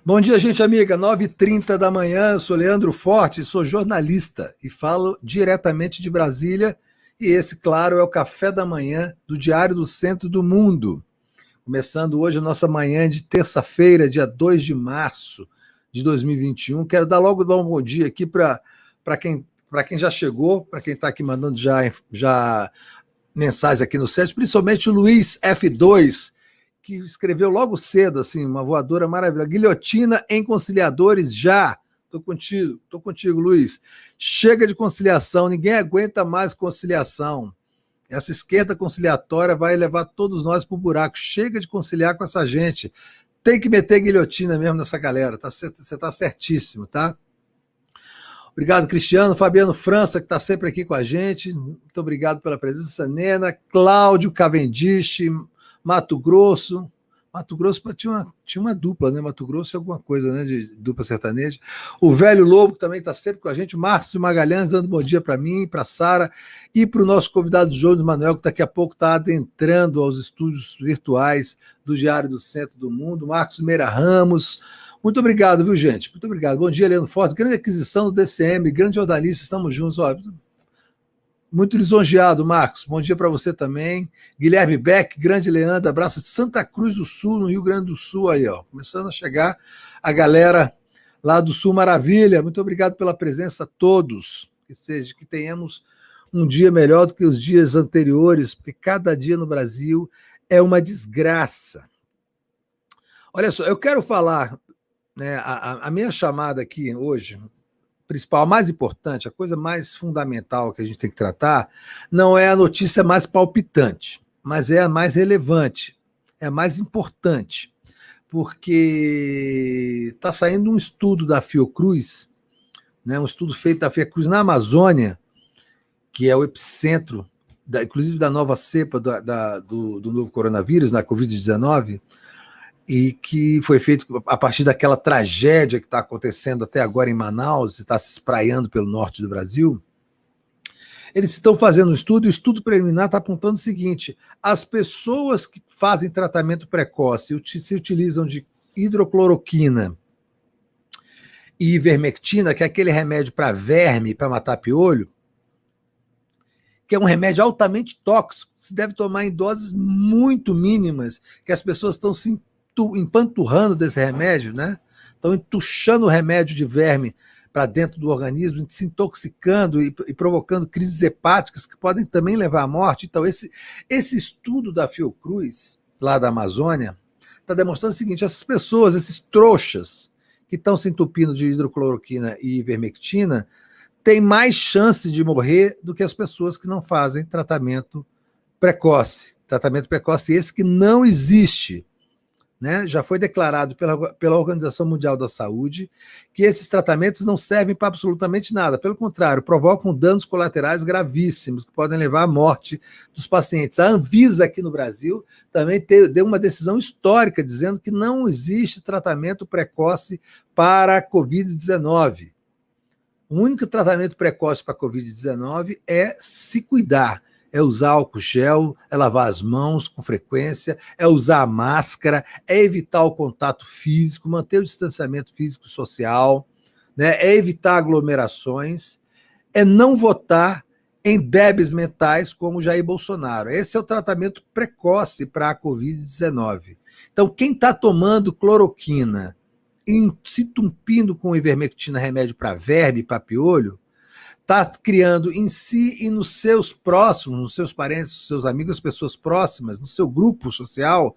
Bom dia, gente amiga. 9h30 da manhã, sou Leandro Forte, sou jornalista e falo diretamente de Brasília. E esse, claro, é o Café da Manhã do Diário do Centro do Mundo. Começando hoje a nossa manhã de terça-feira, dia 2 de março de 2021. Quero dar logo um bom dia aqui para quem já chegou, para quem está aqui mandando já mensagens aqui no site, principalmente o Luiz F2, que escreveu logo cedo, assim, uma voadora maravilhosa. Guilhotina em conciliadores já. Tô contigo, Luiz. Chega de conciliação, ninguém aguenta mais conciliação. Essa esquerda conciliatória vai levar todos nós pro buraco. Chega de conciliar com essa gente. Tem que meter guilhotina mesmo nessa galera. Você tá certíssimo, tá? Obrigado, Cristiano. Fabiano França, que está sempre aqui com a gente. Muito obrigado pela presença. Nena, Cláudio Cavendish, Mato Grosso. Mato Grosso tinha uma dupla, né? Mato Grosso é alguma coisa, né? De dupla sertaneja. O Velho Lobo, que também está sempre com a gente. O Márcio Magalhães, dando bom dia para mim, para a Sara e para o nosso convidado Jones Manuel, que daqui a pouco está adentrando aos estúdios virtuais do Diário do Centro do Mundo. Marcos Meira Ramos. Muito obrigado, viu, gente? Muito obrigado. Bom dia, Leandro Forte. Grande aquisição do DCM, grande jornalista, estamos juntos. Ó, muito lisonjeado, Marcos. Bom dia para você também. Guilherme Beck, grande Leandro, abraço de Santa Cruz do Sul, no Rio Grande do Sul, aí, ó. Começando a chegar a galera lá do Sul, maravilha. Muito obrigado pela presença a todos. Que tenhamos um dia melhor do que os dias anteriores, porque cada dia no Brasil é uma desgraça. Olha só, eu quero falar, né, a minha chamada aqui hoje, principal, a mais importante, a coisa mais fundamental que a gente tem que tratar, não é a notícia mais palpitante, mas é a mais relevante, é a mais importante, porque está saindo um estudo da Fiocruz, né, um estudo feito da Fiocruz na Amazônia, que é o epicentro, inclusive da nova cepa do novo coronavírus, na Covid-19, e que foi feito a partir daquela tragédia que está acontecendo até agora em Manaus, e está se espraiando pelo norte do Brasil. Eles estão fazendo um estudo, e o estudo preliminar está apontando o seguinte: as pessoas que fazem tratamento precoce se utilizam de hidrocloroquina e ivermectina, que é aquele remédio para verme, para matar piolho, que é um remédio altamente tóxico, se deve tomar em doses muito mínimas, que as pessoas estão se empanturrando desse remédio, né? Estão entuchando o remédio de verme para dentro do organismo, se intoxicando e provocando crises hepáticas que podem também levar à morte. Então, esse estudo da Fiocruz, lá da Amazônia, está demonstrando o seguinte: essas pessoas, esses trouxas que estão se entupindo de hidrocloroquina e ivermectina, têm mais chance de morrer do que as pessoas que não fazem tratamento precoce. Tratamento precoce esse que não existe. Né? Já foi declarado pela Organização Mundial da Saúde que esses tratamentos não servem para absolutamente nada. Pelo contrário, provocam danos colaterais gravíssimos que podem levar à morte dos pacientes. A Anvisa aqui no Brasil também deu uma decisão histórica dizendo que não existe tratamento precoce para a Covid-19. O único tratamento precoce para a Covid-19 é se cuidar. É usar álcool gel, é lavar as mãos com frequência, é usar a máscara, é evitar o contato físico, manter o distanciamento físico e social, né? É evitar aglomerações, é não votar em débeis mentais como Jair Bolsonaro. Esse é o tratamento precoce para a Covid-19. Então, quem está tomando cloroquina, se entupindo com ivermectina, remédio para verme, para piolho, está criando em si e nos seus próximos, nos seus parentes, nos seus amigos, as pessoas próximas, no seu grupo social,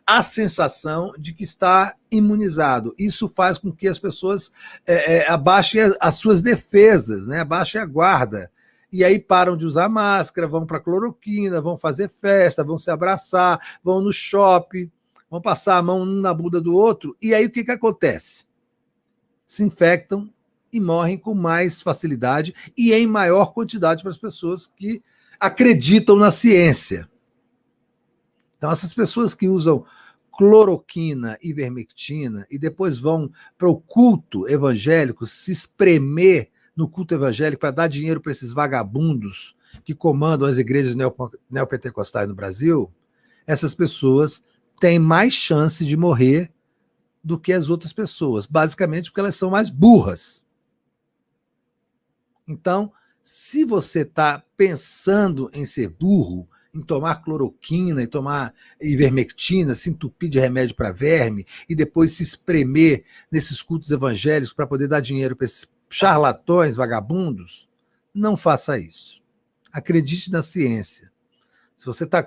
a sensação de que está imunizado. Isso faz com que as pessoas abaixem as suas defesas, né? Abaixem a guarda. E aí param de usar máscara, vão para a cloroquina, vão fazer festa, vão se abraçar, vão no shopping, vão passar a mão um na bunda do outro. E aí o que acontece? Se infectam e morrem com mais facilidade e em maior quantidade para as pessoas que acreditam na ciência. Então, essas pessoas que usam cloroquina, ivermectina e depois vão para o culto evangélico se espremer no culto evangélico para dar dinheiro para esses vagabundos que comandam as igrejas neopentecostais no Brasil, essas pessoas têm mais chance de morrer do que as outras pessoas, basicamente porque elas são mais burras. Então, se você está pensando em ser burro, em tomar cloroquina, em tomar ivermectina, se entupir de remédio para verme e depois se espremer nesses cultos evangélicos para poder dar dinheiro para esses charlatões, vagabundos, não faça isso. Acredite na ciência. Se você está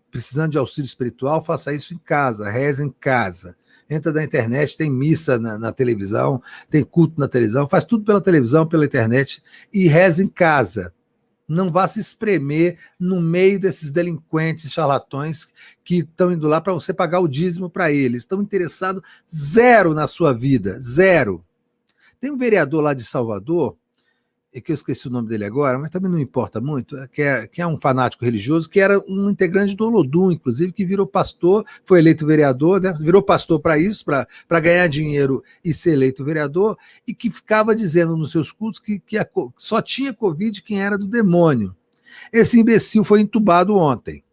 precisando de auxílio espiritual, faça isso em casa, reze em casa. Entra na internet, tem missa na televisão, tem culto na televisão, faz tudo pela televisão, pela internet e reze em casa. Não vá se espremer no meio desses delinquentes, charlatões que estão indo lá para você pagar o dízimo para eles. Estão interessados zero na sua vida, zero. Tem um vereador lá de Salvador, que eu esqueci o nome dele agora, mas também não importa muito, que é um fanático religioso, que era um integrante do Olodum, inclusive, que virou pastor, foi eleito vereador, né? Virou pastor para isso, para ganhar dinheiro e ser eleito vereador, e que ficava dizendo nos seus cultos que só tinha Covid quem era do demônio. Esse imbecil foi entubado ontem.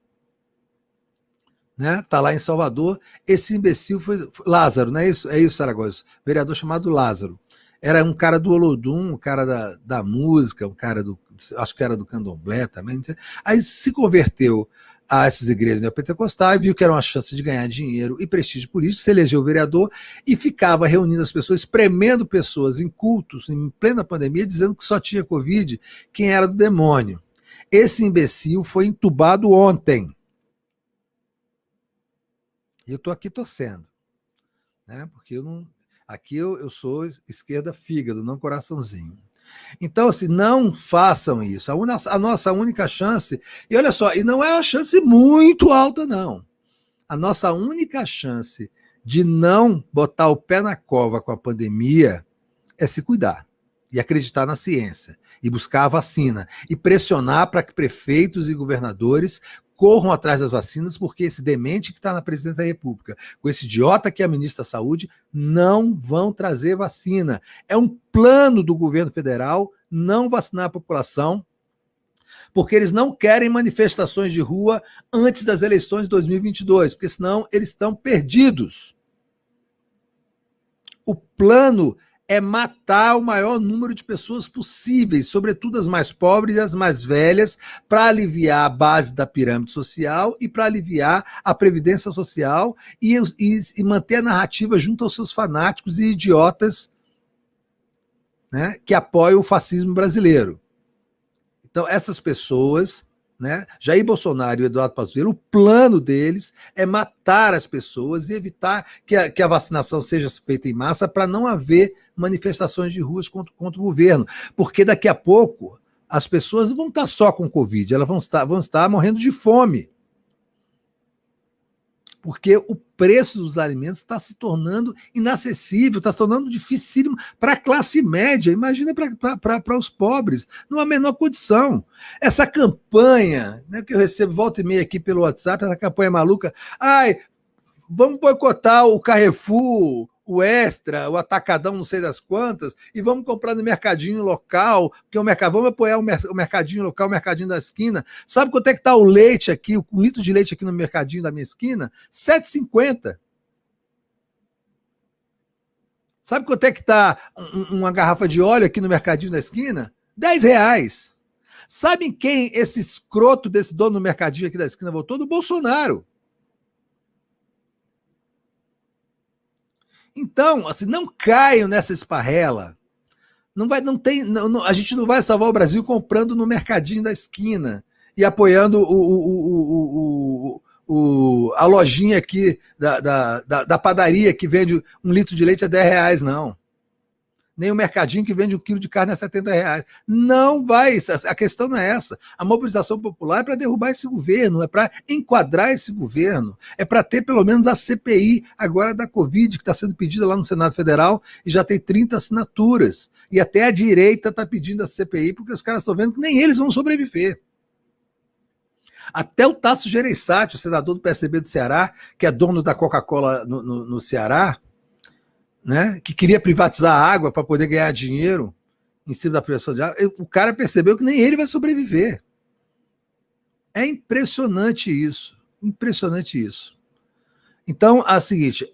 Né? Tá lá em Salvador, esse imbecil foi Lázaro, não é isso? É isso, Saragossa, vereador chamado Lázaro. Era um cara do Olodum, um cara da música, um cara acho que era do candomblé também. Aí se converteu a essas igrejas neopentecostais, viu que era uma chance de ganhar dinheiro e prestígio político, se elegeu vereador e ficava reunindo as pessoas, espremendo pessoas em cultos, em plena pandemia, dizendo que só tinha Covid quem era do demônio. Esse imbecil foi entubado ontem. E eu estou aqui torcendo, né? Porque aqui eu sou esquerda fígado, não coraçãozinho. Então, assim, não façam isso. A nossa única chance, e olha só, e não é uma chance muito alta, não. A nossa única chance de não botar o pé na cova com a pandemia é se cuidar e acreditar na ciência e buscar a vacina e pressionar para que prefeitos e governadores corram atrás das vacinas, porque esse demente que está na presidência da República, com esse idiota que é a ministra da Saúde, não vão trazer vacina. É um plano do governo federal não vacinar a população, porque eles não querem manifestações de rua antes das eleições de 2022, porque senão eles estão perdidos. O plano é matar o maior número de pessoas possíveis, sobretudo as mais pobres e as mais velhas, para aliviar a base da pirâmide social e para aliviar a previdência social e manter a narrativa junto aos seus fanáticos e idiotas, né, que apoiam o fascismo brasileiro. Então, essas pessoas, né, Jair Bolsonaro e Eduardo Pazuello, o plano deles é matar as pessoas e evitar que a vacinação seja feita em massa para não haver manifestações de ruas contra o governo. Porque daqui a pouco as pessoas não vão estar só com Covid, elas vão estar morrendo de fome. Porque o preço dos alimentos está se tornando inacessível, está se tornando dificílimo para a classe média, imagina para os pobres, não há a menor condição. Essa campanha, né, que eu recebo volta e meia aqui pelo WhatsApp, essa campanha maluca, vamos boicotar o Carrefour, o Extra, o Atacadão, não sei das quantas, e vamos comprar no mercadinho local, porque vamos apoiar o mercadinho local, o mercadinho da esquina. Sabe quanto é que está o leite aqui, um litro de leite aqui no mercadinho da minha esquina? R$ 7,50. Sabe quanto é que está uma garrafa de óleo aqui no mercadinho da esquina? R$ 10. Sabem quem esse escroto desse dono do mercadinho aqui da esquina votou? Do Bolsonaro. Então, assim, não caiam nessa esparrela. A gente não vai salvar o Brasil comprando no mercadinho da esquina e apoiando a lojinha aqui da padaria que vende um litro de leite a R$ 10, não. Nem o mercadinho que vende um quilo de carne a R$ 70. Não vai, a questão não é essa. A mobilização popular é para derrubar esse governo, é para enquadrar esse governo, é para ter pelo menos a CPI agora da Covid, que está sendo pedida lá no Senado Federal e já tem 30 assinaturas. E até a direita está pedindo a CPI porque os caras estão vendo que nem eles vão sobreviver. Até o Tasso Gereissati, o senador do PSDB do Ceará, que é dono da Coca-Cola no Ceará, né, que queria privatizar a água para poder ganhar dinheiro em cima da privatização de água, o cara percebeu que nem ele vai sobreviver. É impressionante isso. Impressionante isso. Então, é o seguinte,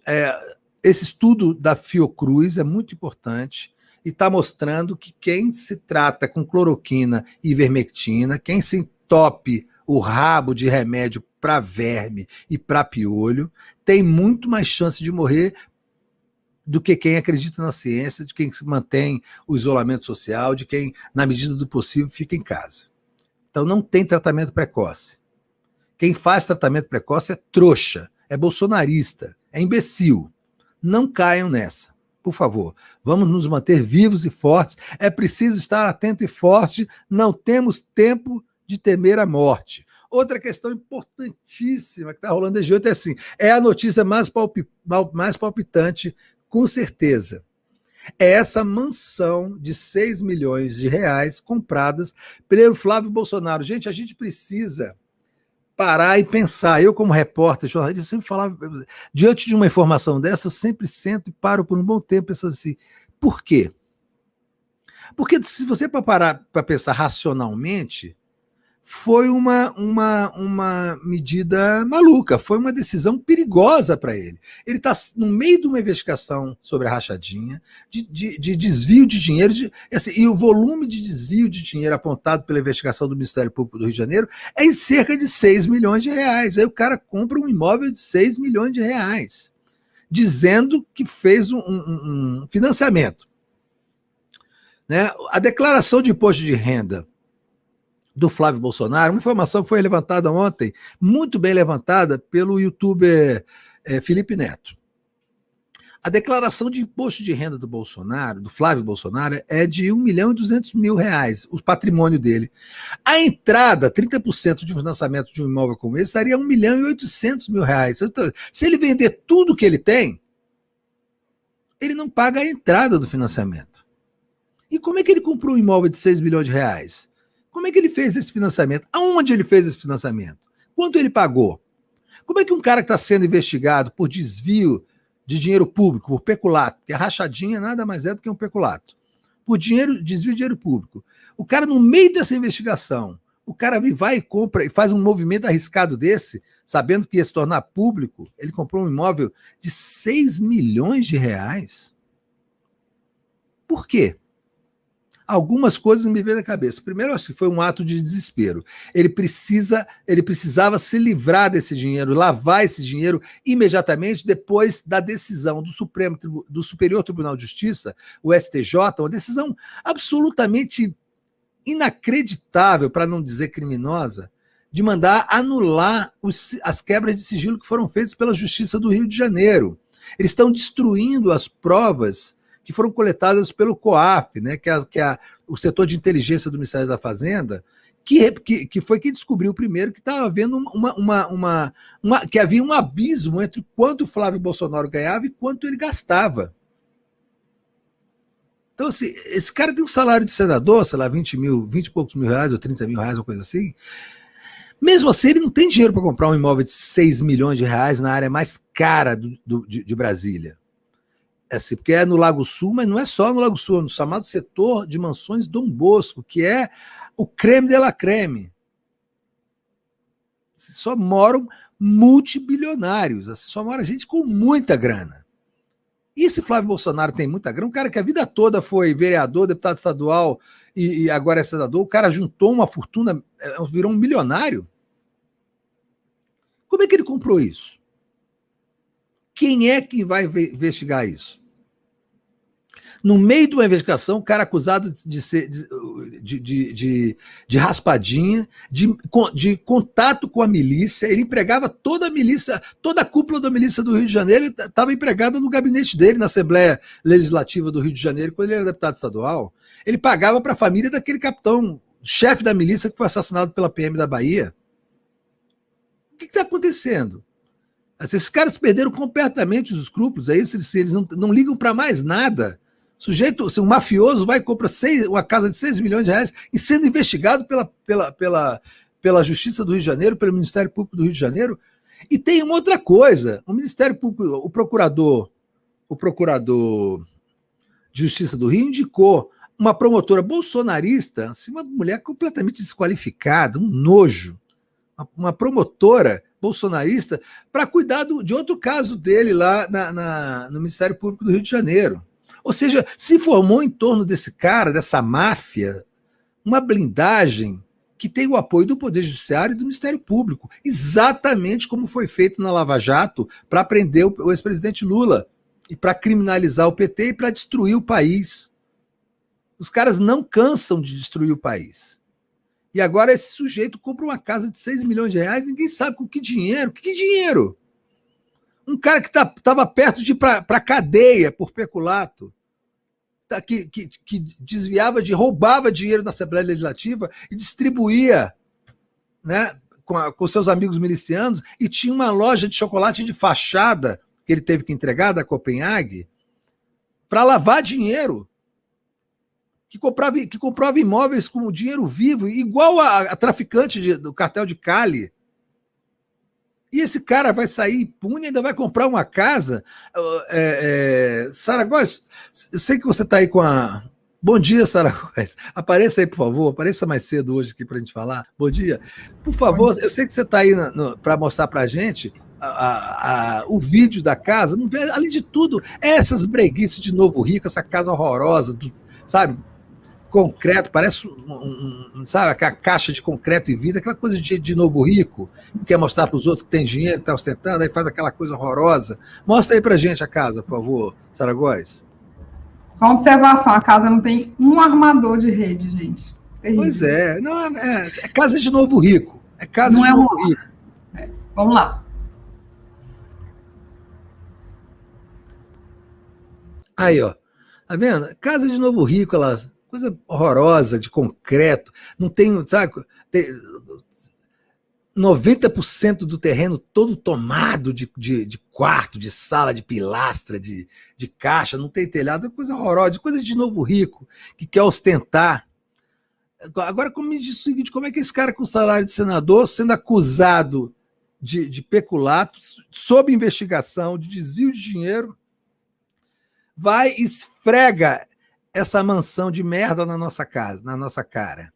esse estudo da Fiocruz é muito importante e está mostrando que quem se trata com cloroquina e ivermectina, quem se entope o rabo de remédio para verme e para piolho, tem muito mais chance de morrer do que quem acredita na ciência, de quem mantém o isolamento social, de quem, na medida do possível, fica em casa. Então não tem tratamento precoce. Quem faz tratamento precoce é trouxa, é bolsonarista, é imbecil. Não caiam nessa, por favor. Vamos nos manter vivos e fortes. É preciso estar atento e forte. Não temos tempo de temer a morte. Outra questão importantíssima que está rolando desde ontem é assim, é a notícia mais palpitante, com certeza. É essa mansão de 6 milhões de reais compradas pelo Flávio Bolsonaro. Gente, a gente precisa parar e pensar. Eu, como repórter, jornalista, sempre falava, diante de uma informação dessa, eu sempre sento e paro por um bom tempo pensando assim, por quê? Porque se você parar para pensar racionalmente, foi uma medida maluca, foi uma decisão perigosa para ele. Ele está no meio de uma investigação sobre a rachadinha, de desvio de dinheiro, assim, e o volume de desvio de dinheiro apontado pela investigação do Ministério Público do Rio de Janeiro é em cerca de 6 milhões de reais. Aí o cara compra um imóvel de 6 milhões de reais, dizendo que fez um financiamento. Né? A declaração de imposto de renda do Flávio Bolsonaro, uma informação que foi levantada ontem, muito bem levantada pelo youtuber Felipe Neto. A declaração de imposto de renda do Bolsonaro, do Flávio Bolsonaro, é de R$1.200.000, o patrimônio dele. A entrada, 30% de um financiamento de um imóvel como esse, estaria R$1.800.000. Então, se ele vender tudo que ele tem, ele não paga a entrada do financiamento. E como é que ele comprou um imóvel de 6 milhões de reais? Como é que ele fez esse financiamento? Aonde ele fez esse financiamento? Quanto ele pagou? Como é que um cara que está sendo investigado por desvio de dinheiro público, por peculato, porque a rachadinha nada mais é do que um peculato, por desvio de dinheiro público, o cara, no meio dessa investigação, o cara vai e compra e faz um movimento arriscado desse, sabendo que ia se tornar público, ele comprou um imóvel de 6 milhões de reais? Por quê? Algumas coisas me vêm na cabeça. Primeiro, acho que foi um ato de desespero. Ele precisava se livrar desse dinheiro, lavar esse dinheiro imediatamente depois da decisão do Superior Tribunal de Justiça, o STJ, uma decisão absolutamente inacreditável, para não dizer criminosa, de mandar anular as quebras de sigilo que foram feitas pela Justiça do Rio de Janeiro. Eles estão destruindo as provas que foram coletadas pelo COAF, né, que é o setor de inteligência do Ministério da Fazenda, que foi quem descobriu primeiro que estava havendo que havia um abismo entre quanto o Flávio Bolsonaro ganhava e quanto ele gastava. Então, assim, esse cara tem um salário de senador, sei lá, 20 e poucos mil reais, ou 30 mil reais, uma coisa assim. Mesmo assim, ele não tem dinheiro para comprar um imóvel de 6 milhões de reais na área mais cara de Brasília. Assim, porque é no Lago Sul, mas não é só no Lago Sul, é no chamado setor de mansões Dom Bosco, que é o creme de la creme. Só moram multibilionários, só mora gente com muita grana. E esse Flávio Bolsonaro tem muita grana, um cara que a vida toda foi vereador, deputado estadual e agora é senador, o cara juntou uma fortuna, virou um milionário. Como é que ele comprou isso? Quem é que vai investigar isso? No meio de uma investigação, o cara acusado de raspadinha, de contato com a milícia, ele empregava toda a milícia, toda a cúpula da milícia do Rio de Janeiro, estava empregada no gabinete dele, na Assembleia Legislativa do Rio de Janeiro, quando ele era deputado estadual. Ele pagava para a família daquele capitão, chefe da milícia que foi assassinado pela PM da Bahia. O que está acontecendo? Esses caras perderam completamente os escrúpulos, é isso? Eles não ligam para mais nada. Sujeito, assim, um mafioso vai e compra uma casa de 6 milhões de reais e sendo investigado pela Justiça do Rio de Janeiro, pelo Ministério Público do Rio de Janeiro. E tem uma outra coisa, o Ministério Público, o procurador de Justiça do Rio indicou uma promotora bolsonarista, assim, uma mulher completamente desqualificada, um nojo, uma promotora bolsonarista para cuidar de outro caso dele lá no Ministério Público do Rio de Janeiro. Ou seja, se formou em torno desse cara, dessa máfia, uma blindagem que tem o apoio do Poder Judiciário e do Ministério Público, exatamente como foi feito na Lava Jato para prender o ex-presidente Lula e para criminalizar o PT e para destruir o país. Os caras não cansam de destruir o país. E agora esse sujeito compra uma casa de 6 milhões de reais, ninguém sabe com que dinheiro. Que dinheiro? Um cara que estava perto de ir para a cadeia por peculato, que desviava, roubava dinheiro da Assembleia Legislativa e distribuía, né, com seus amigos milicianos, e tinha uma loja de chocolate de fachada que ele teve que entregar da Copenhague para lavar dinheiro, que comprava imóveis com dinheiro vivo, igual a traficante do cartel de Cali. E esse cara vai sair impune, ainda vai comprar uma casa. Sara Góes, eu sei que você está aí com a... Bom dia, Sara Góes. Apareça aí, por favor. Apareça mais cedo hoje aqui para a gente falar. Bom dia. Por favor, eu sei que você está aí para mostrar para a gente o vídeo da casa. Além de tudo, essas breguices de Novo Rico, essa casa horrorosa, sabe? Concreto, parece sabe, aquela caixa de concreto e vidro, aquela coisa de Novo Rico, que quer mostrar para os outros que tem dinheiro, que está ostentando, aí faz aquela coisa horrorosa. Mostra aí para gente a casa, por favor, Sara Góes. Só uma observação, a casa não tem um armador de rede, gente. Terrível. Pois é, não, é casa de Novo Rico. É casa não de Novo Rico. Vamos lá. Aí, ó. Tá vendo? Casa de Novo Rico, elas... coisa horrorosa, de concreto, não tem, sabe, 90% do terreno todo tomado de quarto, de sala, de pilastra, de caixa, não tem telhado, é coisa horrorosa, coisa de Novo Rico, que quer ostentar. Agora, como me diz o seguinte, como é que esse cara com salário de senador, sendo acusado de peculato, sob investigação, de desvio de dinheiro, vai e esfrega essa mansão de merda na nossa casa, na nossa cara,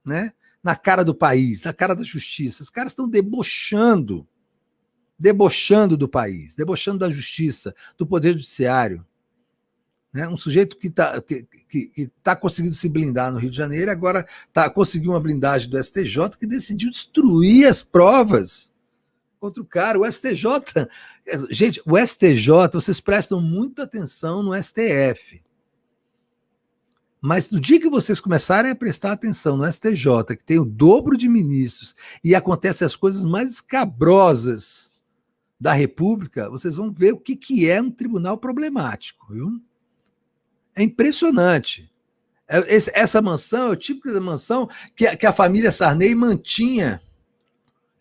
né? Na cara do país, na cara da justiça. Os caras estão debochando do país, debochando da justiça, do poder judiciário. Né? Um sujeito que tá conseguindo se blindar no Rio de Janeiro, agora conseguiu uma blindagem do STJ que decidiu destruir as provas contra o cara. O STJ... Gente, o STJ, vocês prestam muita atenção no STF. Mas no dia que vocês começarem a prestar atenção no STJ, que tem o dobro de ministros, e acontecem as coisas mais escabrosas da República, vocês vão ver o que é um tribunal problemático. Viu? É impressionante. Essa mansão é o tipo de mansão que a família Sarney mantinha.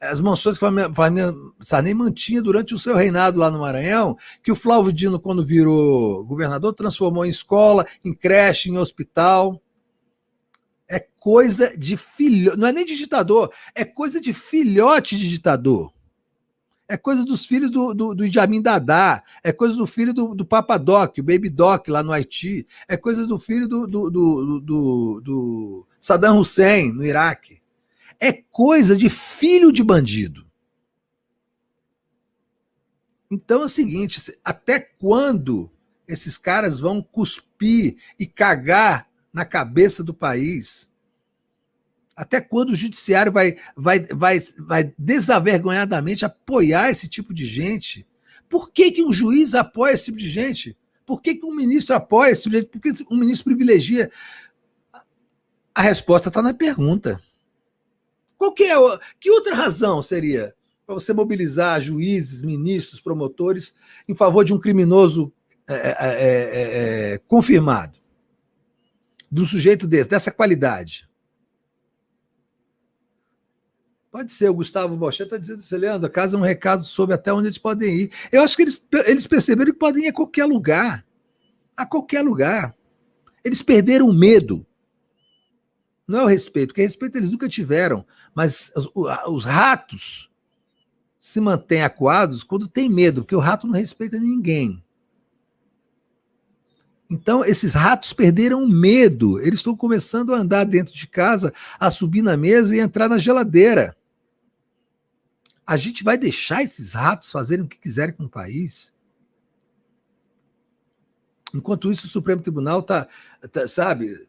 As mansões que a família Sarney mantinha durante o seu reinado lá no Maranhão, que o Flávio Dino, quando virou governador, transformou em escola, em creche, em hospital. É coisa de filhote, não é nem de ditador, é coisa de filhote de ditador. É coisa dos filhos do Idi Amin Dada, é coisa do filho do Papa Doc, o Baby Doc lá no Haiti, é coisa do filho do Saddam Hussein no Iraque. É coisa de filho de bandido. Então é o seguinte, até quando esses caras vão cuspir e cagar na cabeça do país? Até quando o judiciário vai desavergonhadamente apoiar esse tipo de gente? Por que um juiz apoia esse tipo de gente? Por que um ministro apoia esse tipo de gente? Por que um ministro privilegia? A resposta está na pergunta. Que outra razão seria para você mobilizar juízes, ministros, promotores em favor de um criminoso confirmado? De um sujeito dessa qualidade? Pode ser, o Gustavo Bochet está dizendo assim, Leandro, a casa é um recado sobre até onde eles podem ir. Eu acho que eles perceberam que podem ir a qualquer lugar. A qualquer lugar. Eles perderam o medo. Não é o respeito, porque respeito eles nunca tiveram, mas os ratos se mantêm acuados quando tem medo, porque o rato não respeita ninguém. Então, esses ratos perderam o medo, eles estão começando a andar dentro de casa, a subir na mesa e entrar na geladeira. A gente vai deixar esses ratos fazerem o que quiserem com o país? Enquanto isso, o Supremo Tribunal sabe,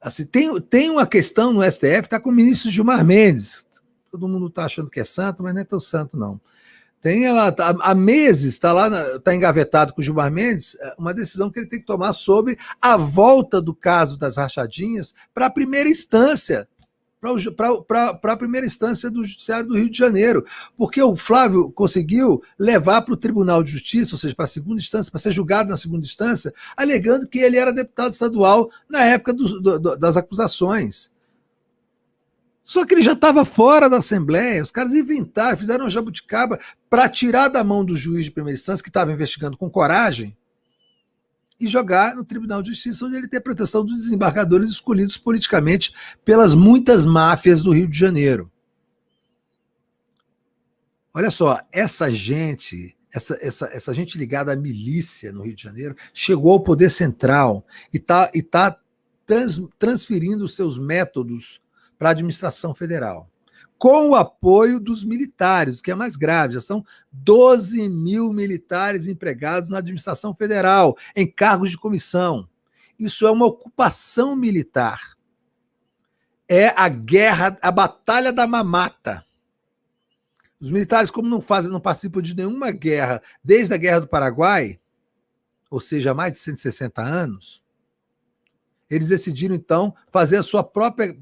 assim, tem uma questão no STF, está com o ministro Gilmar Mendes. Todo mundo está achando que é santo, mas não é tão santo, não. Tem ela, há meses, está engavetado com o Gilmar Mendes, uma decisão que ele tem que tomar sobre a volta do caso das rachadinhas para a primeira instância, para a primeira instância do Judiciário do Rio de Janeiro, porque o Flávio conseguiu levar para o Tribunal de Justiça, ou seja, para a segunda instância, para ser julgado na segunda instância, alegando que ele era deputado estadual na época das acusações. Só que ele já estava fora da Assembleia, os caras inventaram, fizeram uma jabuticaba para tirar da mão do juiz de primeira instância, que estava investigando com coragem, e jogar no Tribunal de Justiça, onde ele tem a proteção dos desembargadores escolhidos politicamente pelas muitas máfias do Rio de Janeiro. Olha só, essa gente ligada à milícia no Rio de Janeiro chegou ao poder central e tá transferindo seus métodos para a administração federal, com o apoio dos militares, o que é mais grave. Já são 12 mil militares empregados na administração federal, em cargos de comissão. Isso é uma ocupação militar. É a guerra, a batalha da mamata. Os militares, como não participam de nenhuma guerra desde a Guerra do Paraguai, ou seja, há mais de 160 anos, eles decidiram, então, fazer a sua própria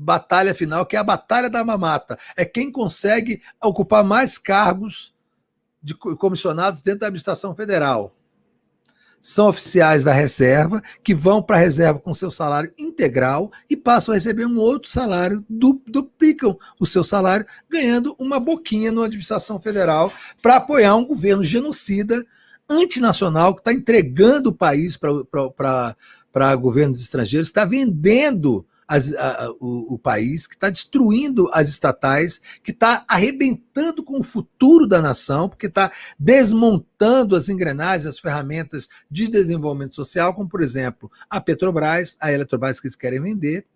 batalha final, que é a batalha da mamata. É quem consegue ocupar mais cargos de comissionados dentro da administração federal. São oficiais da reserva que vão para a reserva com seu salário integral e passam a receber um outro salário, duplicam o seu salário, ganhando uma boquinha na administração federal para apoiar um governo genocida, antinacional, que está entregando o país para governos estrangeiros, está vendendo o país, que está destruindo as estatais, que está arrebentando com o futuro da nação, porque está desmontando as engrenagens, as ferramentas de desenvolvimento social, como, por exemplo, a Petrobras, a Eletrobras, que eles querem vender,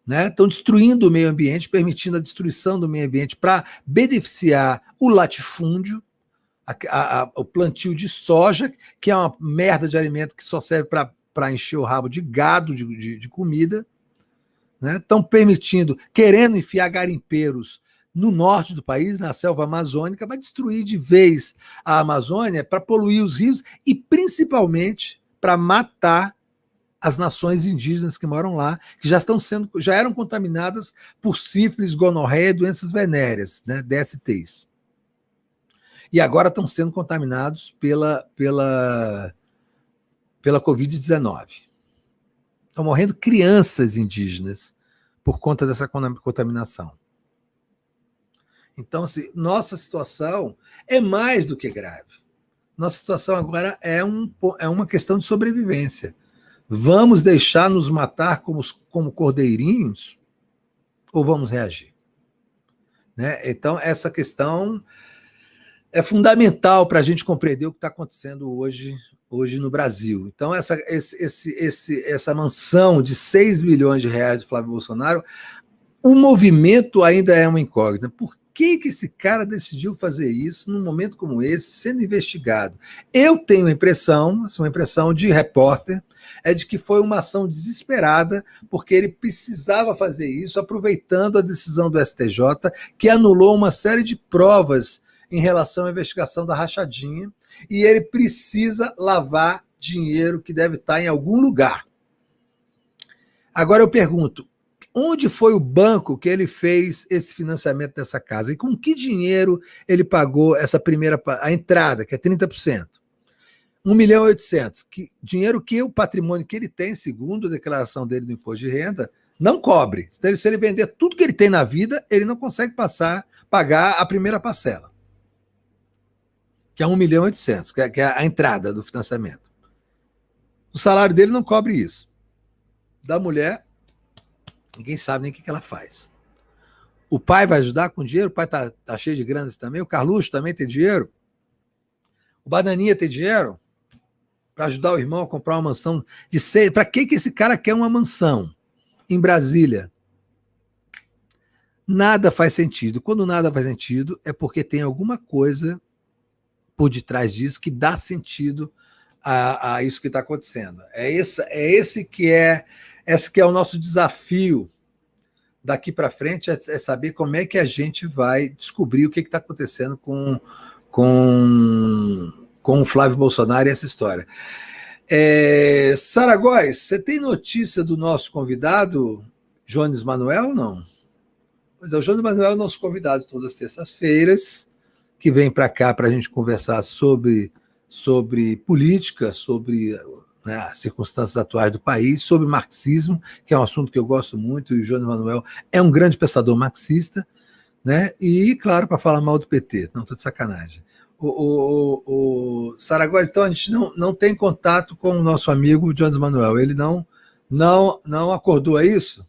né? Estão destruindo o meio ambiente, permitindo a destruição do meio ambiente para beneficiar o latifúndio, o plantio de soja, que é uma merda de alimento que só serve para encher o rabo de gado, de comida, né? Estão permitindo, querendo enfiar garimpeiros no norte do país, na selva amazônica, vai destruir de vez a Amazônia para poluir os rios e, principalmente, para matar as nações indígenas que moram lá, que já eram contaminadas por sífilis, gonorreia e doenças venéreas, né, DSTs. E agora estão sendo contaminados pela Covid-19. Estão morrendo crianças indígenas por conta dessa contaminação. Então, assim, nossa situação é mais do que grave. Nossa situação agora é uma questão de sobrevivência. Vamos deixar nos matar como cordeirinhos ou vamos reagir? Né? Então, essa questão é fundamental para a gente compreender o que está acontecendo hoje no Brasil. Então, essa mansão de 6 bilhões de reais do Flávio Bolsonaro, o movimento ainda é uma incógnita. Por que esse cara decidiu fazer isso num momento como esse, sendo investigado? Eu tenho a impressão, uma impressão de repórter, é de que foi uma ação desesperada, porque ele precisava fazer isso, aproveitando a decisão do STJ, que anulou uma série de provas em relação à investigação da rachadinha, e ele precisa lavar dinheiro que deve estar em algum lugar. Agora eu pergunto, onde foi o banco que ele fez esse financiamento dessa casa? E com que dinheiro ele pagou a entrada, que é 30%? 1.800.000, dinheiro que o patrimônio que ele tem, segundo a declaração dele do imposto de renda, não cobre. Se ele vender tudo que ele tem na vida, ele não consegue pagar a primeira parcela, que é 1.800.000, que é a entrada do financiamento. O salário dele não cobre isso. Da mulher, ninguém sabe nem o que ela faz. O pai vai ajudar com dinheiro, o pai tá cheio de grana também, o Carluxo também tem dinheiro, o Bananinha tem dinheiro para ajudar o irmão a comprar uma mansão de 6. Para que esse cara quer uma mansão em Brasília? Nada faz sentido. Quando nada faz sentido, é porque tem alguma coisa por detrás disso que dá sentido a isso que está acontecendo. Esse que é o nosso desafio daqui para frente, é saber como é que a gente vai descobrir o que está acontecendo com o Flávio Bolsonaro e essa história. Sara Góes, você tem notícia do nosso convidado, Jones Manuel, ou não? Pois é, o Jones Manuel é o nosso convidado todas as terças-feiras, que vem para cá para a gente conversar sobre política, sobre, né, as circunstâncias atuais do país, sobre marxismo, que é um assunto que eu gosto muito, e o Jones Manuel é um grande pensador marxista, né? E, claro, para falar mal do PT, não estou de sacanagem. Sara Góes, então a gente não tem contato com o nosso amigo Jones Manuel, ele não acordou a isso?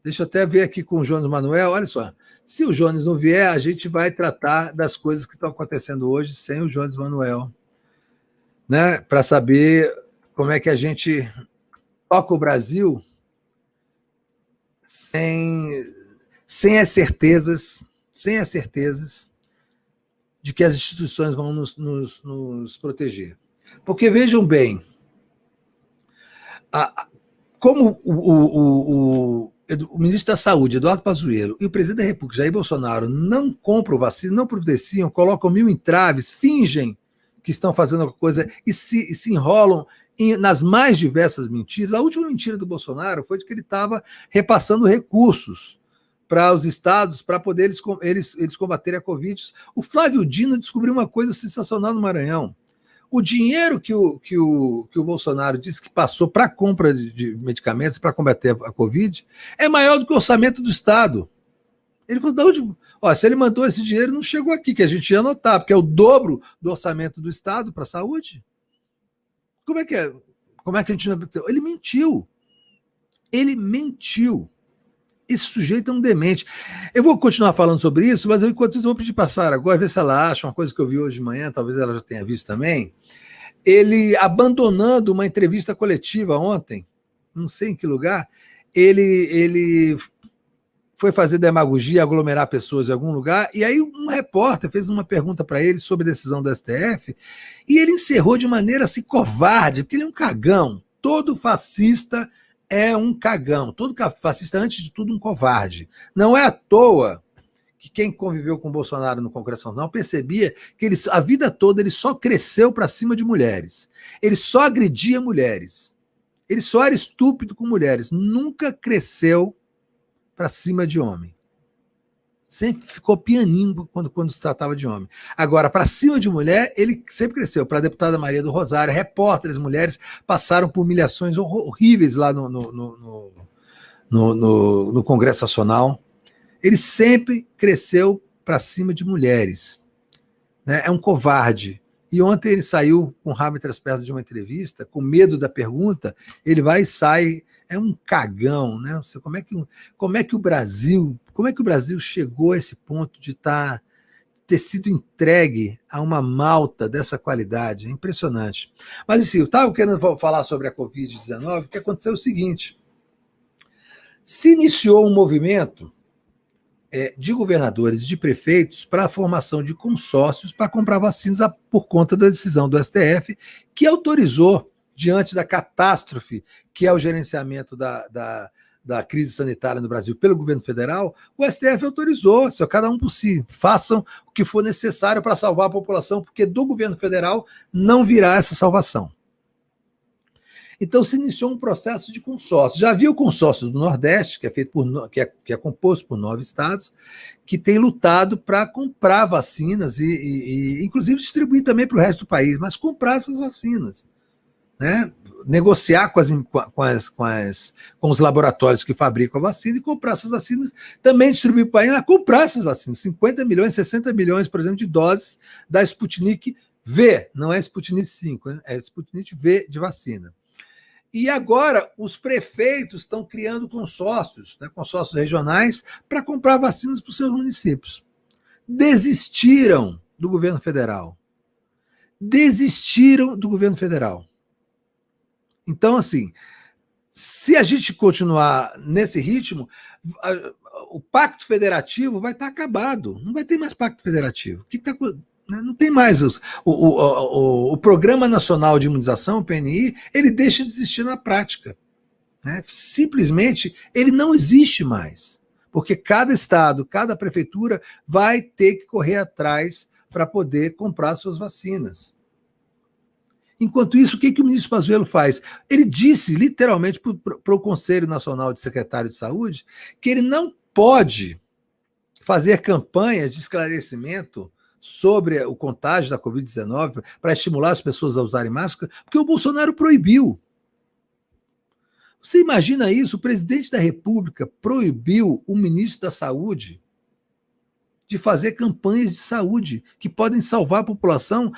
Deixa eu até ver aqui com o Jones Manuel, olha só, se o Jones não vier, a gente vai tratar das coisas que estão acontecendo hoje sem o Jones Manuel, né? Para saber como é que a gente toca o Brasil sem as certezas de que as instituições vão nos proteger. Porque, vejam bem, como o ministro da Saúde, Eduardo Pazuello, e o presidente da República, Jair Bolsonaro, não compram vacina, não providenciam, colocam mil entraves, fingem que estão fazendo alguma coisa e se enrolam nas mais diversas mentiras. A última mentira do Bolsonaro foi de que ele estava repassando recursos para os estados para poder eles combaterem a Covid. O Flávio Dino descobriu uma coisa sensacional no Maranhão. O dinheiro que o Bolsonaro disse que passou para a compra de medicamentos para combater a Covid é maior do que o orçamento do Estado. Ele falou, de onde? Ó, se ele mandou esse dinheiro, não chegou aqui, que a gente ia notar, porque é o dobro do orçamento do Estado para a saúde. Como é que é? Como é que a gente não... Ele mentiu. Ele mentiu. Esse sujeito é um demente. Eu vou continuar falando sobre isso, mas enquanto isso eu vou pedir para a Sara agora, ver se ela acha uma coisa que eu vi hoje de manhã, talvez ela já tenha visto também. Ele abandonando uma entrevista coletiva ontem, não sei em que lugar, ele foi fazer demagogia, aglomerar pessoas em algum lugar, e aí um repórter fez uma pergunta para ele sobre a decisão do STF, e ele encerrou de maneira assim covarde, porque ele é um cagão. Todo fascista é um cagão. Todo fascista, antes de tudo, um covarde. Não é à toa que quem conviveu com o Bolsonaro no Congresso Nacional percebia que a vida toda ele só cresceu para cima de mulheres. Ele só agredia mulheres. Ele só era estúpido com mulheres. Nunca cresceu para cima de homem. Sempre ficou pianinho quando se tratava de homem. Agora, para cima de mulher, ele sempre cresceu. Para a deputada Maria do Rosário, repórteres, mulheres passaram por humilhações horríveis lá no Congresso Nacional. Ele sempre cresceu para cima de mulheres. Né? É um covarde. E ontem ele saiu com o rabo entre as pernas de uma entrevista, com medo da pergunta, ele vai e sai... É um cagão, né? Como é que o Brasil chegou a esse ponto de ter sido entregue a uma malta dessa qualidade? É impressionante. Mas assim, eu estava querendo falar sobre a Covid-19, que aconteceu o seguinte: se iniciou um movimento de governadores e de prefeitos para a formação de consórcios para comprar vacinas por conta da decisão do STF, que autorizou, diante da catástrofe que é o gerenciamento da crise sanitária no Brasil pelo governo federal, o STF autorizou, cada um por si, façam o que for necessário para salvar a população, porque do governo federal não virá essa salvação. Então se iniciou um processo de consórcio. Já havia o consórcio do Nordeste, que é feito que é composto por 9 estados, que tem lutado para comprar vacinas e inclusive distribuir também para o resto do país, mas comprar essas vacinas. Né? Negociar com os laboratórios que fabricam a vacina e comprar essas vacinas, também distribuir para o país, comprar essas vacinas, 50 milhões, 60 milhões, por exemplo, de doses da Sputnik V, não é Sputnik 5, né? É Sputnik V de vacina. E agora os prefeitos estão criando consórcios, né, consórcios regionais, para comprar vacinas para os seus municípios. Desistiram do governo federal. Então, assim, se a gente continuar nesse ritmo, o pacto federativo vai estar acabado, não vai ter mais pacto federativo. Não tem mais. O Programa Nacional de Imunização, o PNI, ele deixa de existir na prática. Né? Simplesmente, ele não existe mais. Porque cada estado, cada prefeitura vai ter que correr atrás para poder comprar suas vacinas. Enquanto isso, o que o ministro Pazuello faz? Ele disse, literalmente, para o Conselho Nacional de Secretário de Saúde, que ele não pode fazer campanhas de esclarecimento sobre o contágio da Covid-19 para estimular as pessoas a usarem máscara, porque o Bolsonaro proibiu. Você imagina isso? O presidente da República proibiu o ministro da Saúde de fazer campanhas de saúde que podem salvar a população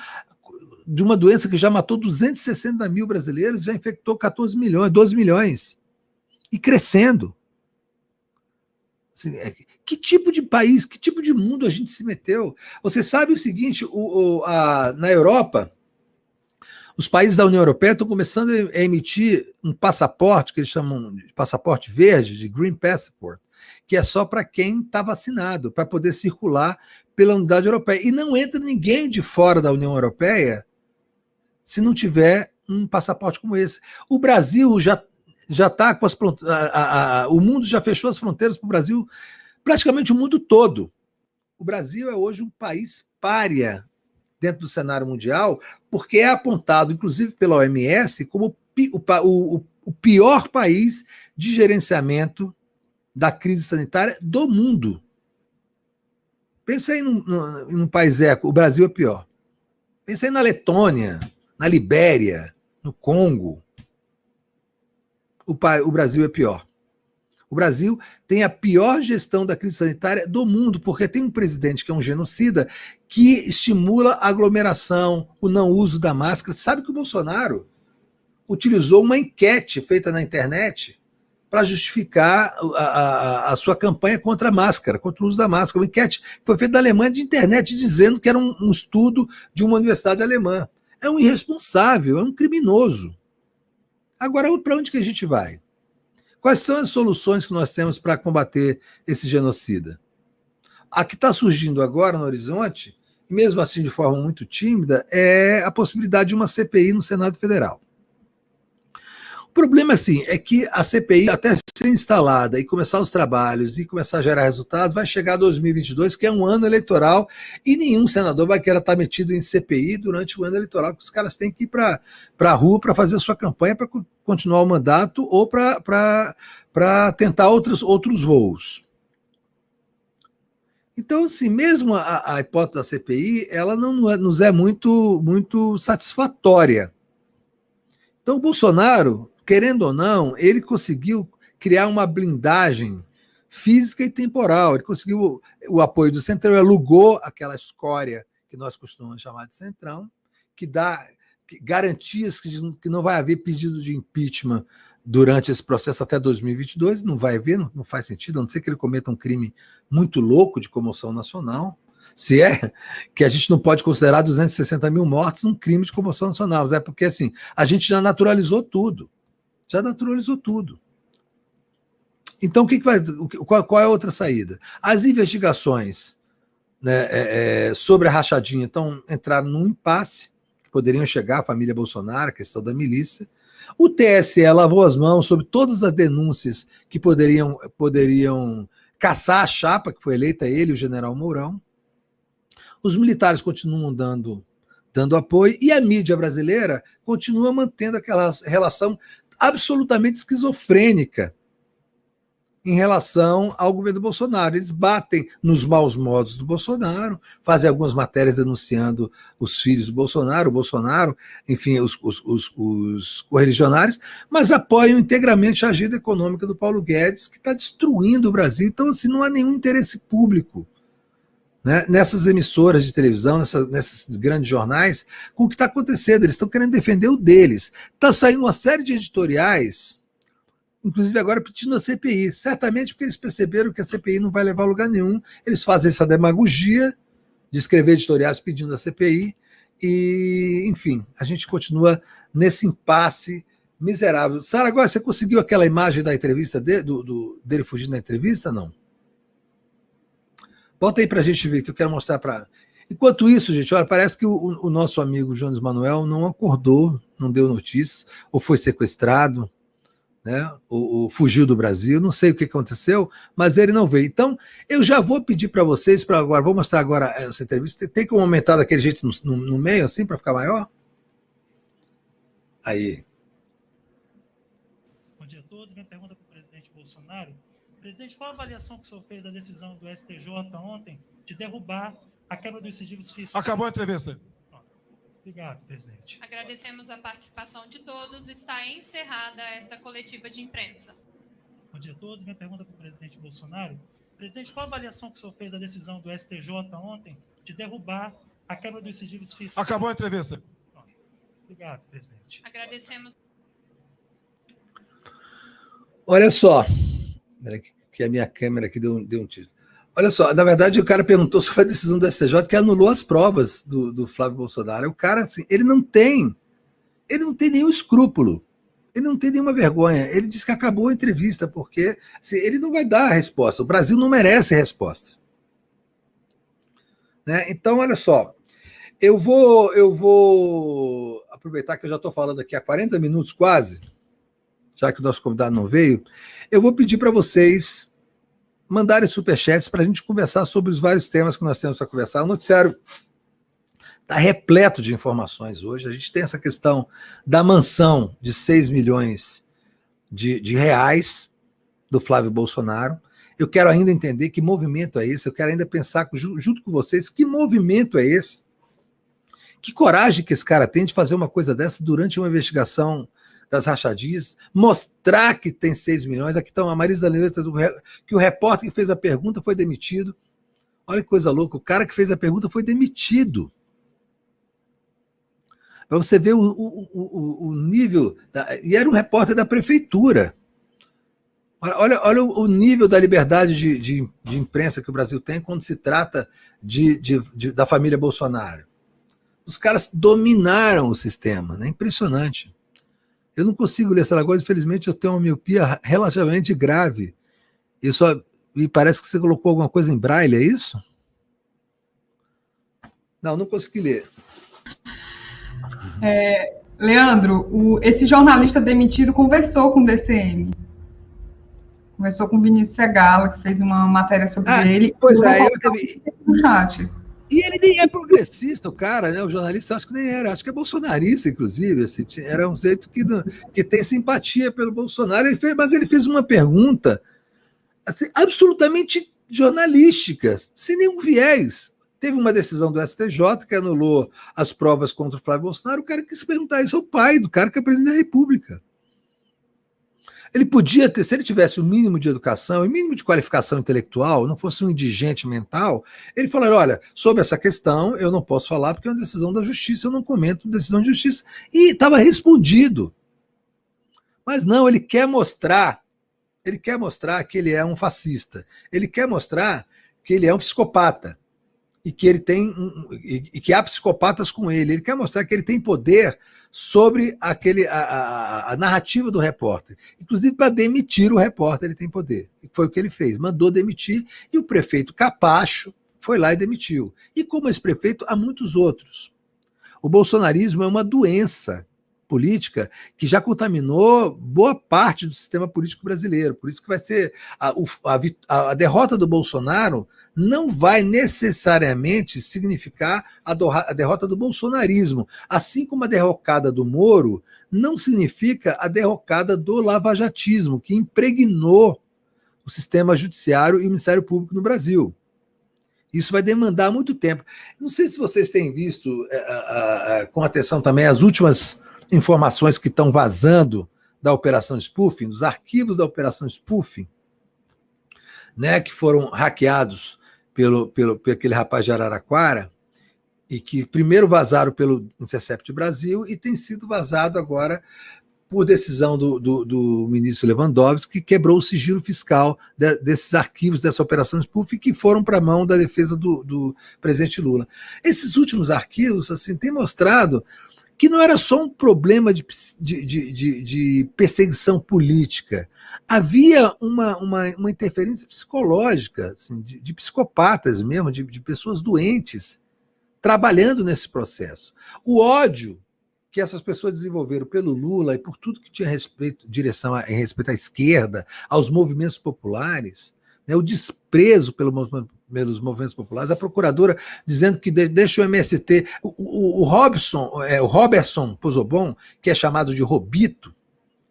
de uma doença que já matou 260 mil brasileiros, já infectou 14 milhões, 12 milhões, e crescendo. Assim, que tipo de país, que tipo de mundo a gente se meteu? Você sabe o seguinte, na Europa, os países da União Europeia estão começando a emitir um passaporte, que eles chamam de passaporte verde, de Green Passport, que é só para quem está vacinado, para poder circular pela unidade europeia. E não entra ninguém de fora da União Europeia se não tiver um passaporte como esse. O Brasil já está com o mundo já fechou as fronteiras para o Brasil, praticamente o mundo todo. O Brasil é hoje um país pária dentro do cenário mundial, porque é apontado, inclusive pela OMS, como o pior país de gerenciamento da crise sanitária do mundo. Pensa aí num país eco, o Brasil é pior. Pensa aí na Letônia, na Libéria, no Congo. O Brasil é pior. O Brasil tem a pior gestão da crise sanitária do mundo, porque tem um presidente que é um genocida, que estimula a aglomeração, o não uso da máscara. Sabe que o Bolsonaro utilizou uma enquete feita na internet para justificar a sua campanha contra a máscara, contra o uso da máscara. Uma enquete que foi feita na Alemanha de internet, dizendo que era um estudo de uma universidade alemã. É um irresponsável, é um criminoso. Agora, para onde que a gente vai? Quais são as soluções que nós temos para combater esse genocida? A que está surgindo agora no horizonte, e mesmo assim de forma muito tímida, é a possibilidade de uma CPI no Senado Federal. O problema assim, é que a CPI, até ser instalada e começar os trabalhos e começar a gerar resultados, vai chegar a 2022, que é um ano eleitoral, e nenhum senador vai querer estar metido em CPI durante o ano eleitoral, porque os caras têm que ir para a rua para fazer a sua campanha, para continuar o mandato ou para tentar outros voos. Então, assim, mesmo a hipótese da CPI, ela não nos é muito satisfatória. Então, o Bolsonaro, querendo ou não, ele conseguiu criar uma blindagem física e temporal. Ele conseguiu o apoio do Centrão, alugou aquela escória que nós costumamos chamar de Centrão, que dá garantias que não vai haver pedido de impeachment durante esse processo até 2022, não vai haver, não faz sentido, a não ser que ele cometa um crime muito louco de comoção nacional. Se é que a gente não pode considerar 260 mil mortos um crime de comoção nacional, mas é porque assim, a gente já naturalizou tudo. Já naturalizou tudo. Então, qual é a outra saída? As investigações, né, sobre a rachadinha entraram num impasse, que poderiam chegar à família Bolsonaro, a questão da milícia. O TSE lavou as mãos sobre todas as denúncias que poderiam caçar a chapa que foi eleita ele, o general Mourão. Os militares continuam dando apoio e a mídia brasileira continua mantendo aquela relação absolutamente esquizofrênica em relação ao governo Bolsonaro. Eles batem nos maus modos do Bolsonaro, fazem algumas matérias denunciando os filhos do Bolsonaro, o Bolsonaro, enfim, os correligionários, mas apoiam integramente a agenda econômica do Paulo Guedes, que está destruindo o Brasil. Então, assim, não há nenhum interesse público, né, nessas emissoras de televisão, nesses grandes jornais, com o que está acontecendo. Eles estão querendo defender o deles. Está saindo uma série de editoriais, inclusive agora pedindo a CPI, certamente porque eles perceberam que a CPI não vai levar a lugar nenhum. Eles fazem essa demagogia de escrever editoriais pedindo a CPI e, enfim, a gente continua nesse impasse miserável. Sara, agora você conseguiu aquela imagem da entrevista dele fugindo da entrevista, não? Volta aí para a gente ver, que eu quero mostrar para... Enquanto isso, gente, olha, parece que o nosso amigo Jones Manuel não acordou, não deu notícias, ou foi sequestrado, né? Ou fugiu do Brasil, não sei o que aconteceu, mas ele não veio. Então, eu já vou pedir para vocês, para agora, vou mostrar agora essa entrevista, tem que aumentar daquele jeito no meio, assim, para ficar maior? Aí. Bom dia a todos. Minha pergunta para o presidente Bolsonaro. Presidente, qual a avaliação que o senhor fez da decisão do STJ ontem de derrubar a quebra dos sigilos fiscais? Acabou a entrevista. Obrigado, presidente. Agradecemos a participação de todos. Está encerrada esta coletiva de imprensa. Bom dia a todos. Minha pergunta para o presidente Bolsonaro. Presidente, qual a avaliação que o senhor fez da decisão do STJ ontem de derrubar a quebra dos sigilos fiscais? Acabou a entrevista. Obrigado, presidente. Agradecemos. Olha só, que a minha câmera aqui deu um tiro. Olha só, na verdade o cara perguntou sobre a decisão do STJ que anulou as provas do Flávio Bolsonaro. O cara, assim, ele não tem nenhum escrúpulo, ele não tem nenhuma vergonha. Ele disse que acabou a entrevista porque assim, ele não vai dar a resposta. O Brasil não merece resposta. Né? Então, olha só, eu vou aproveitar que eu já estou falando aqui há 40 minutos quase, já que o nosso convidado não veio, eu vou pedir para vocês mandarem superchats para a gente conversar sobre os vários temas que nós temos para conversar. O noticiário está repleto de informações hoje. A gente tem essa questão da mansão de 6 milhões de reais do Flávio Bolsonaro. Eu quero ainda entender que movimento é esse, eu quero ainda pensar junto com vocês que movimento é esse, que coragem que esse cara tem de fazer uma coisa dessa durante uma investigação das rachadinhas, mostrar que tem 6 milhões. Aqui estão a Marisa Letra, que o repórter que fez a pergunta foi demitido. Olha que coisa louca, o cara que fez a pergunta foi demitido. Para você ver o nível... E era um repórter da prefeitura. Olha o nível da liberdade de imprensa que o Brasil tem quando se trata da família Bolsonaro. Os caras dominaram o sistema, né? Impressionante. Eu não consigo ler essa coisa, infelizmente eu tenho uma miopia relativamente grave. E parece que você colocou alguma coisa em braille, é isso? Não consegui ler. Leandro, esse jornalista demitido conversou com o DCM. Conversou com o Vinícius Segala, que fez uma matéria sobre ele. Pois é, eu teve... no chat. E ele nem é progressista, o cara, né? O jornalista, acho que nem era, acho que é bolsonarista, inclusive. Assim, era um jeito que tem simpatia pelo Bolsonaro. Mas ele fez uma pergunta assim, absolutamente jornalística, sem nenhum viés. Teve uma decisão do STJ que anulou as provas contra o Flávio Bolsonaro. O cara quis perguntar isso ao pai do cara que é presidente da República. Ele podia ter, se ele tivesse o mínimo de educação e mínimo de qualificação intelectual, não fosse um indigente mental, ele falaria, olha, sobre essa questão eu não posso falar porque é uma decisão da justiça, eu não comento decisão de justiça. E estava respondido. Mas não, ele quer mostrar que ele é um fascista. Ele quer mostrar que ele é um psicopata. E que ele e que há psicopatas com ele. Ele quer mostrar que ele tem poder sobre a narrativa do repórter. Inclusive, para demitir o repórter, ele tem poder. E foi o que ele fez. Mandou demitir, e o prefeito Capacho foi lá e demitiu. E como esse prefeito, há muitos outros. O bolsonarismo é uma doença política que já contaminou boa parte do sistema político brasileiro. Por isso que vai ser a derrota do Bolsonaro não vai necessariamente significar a derrota do bolsonarismo, assim como a derrocada do Moro não significa a derrocada do lavajatismo, que impregnou o sistema judiciário e o Ministério Público no Brasil. Isso vai demandar muito tempo. Não sei se vocês têm visto com atenção também as últimas informações que estão vazando da Operação Spoofing, dos arquivos da Operação Spoofing, né, que foram hackeados pelo aquele rapaz de Araraquara, e que primeiro vazaram pelo Intercept Brasil e tem sido vazado agora por decisão do ministro Lewandowski, que quebrou o sigilo fiscal desses arquivos dessa Operação Spoofing, que foram para a mão da defesa do presidente Lula. Esses últimos arquivos assim, têm mostrado que não era só um problema de perseguição política. Havia uma interferência psicológica, assim, de psicopatas mesmo, de pessoas doentes, trabalhando nesse processo. O ódio que essas pessoas desenvolveram pelo Lula e por tudo que tinha em respeito à esquerda, aos movimentos populares, né, o desprezo pelos movimentos populares, a procuradora dizendo que deixa o MST, o Robertson Pozobon, que é chamado de Robito,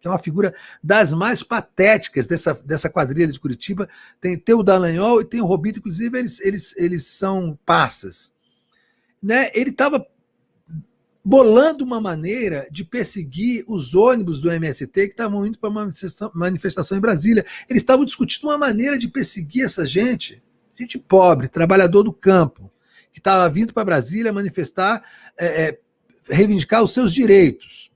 que é uma figura das mais patéticas dessa quadrilha de Curitiba, tem o Dallagnol e tem o Robito, inclusive eles são parças. Né? Ele estava bolando uma maneira de perseguir os ônibus do MST que estavam indo para uma manifestação em Brasília. Eles estavam discutindo uma maneira de perseguir essa gente pobre, trabalhador do campo, que estava vindo para Brasília manifestar, reivindicar os seus direitos.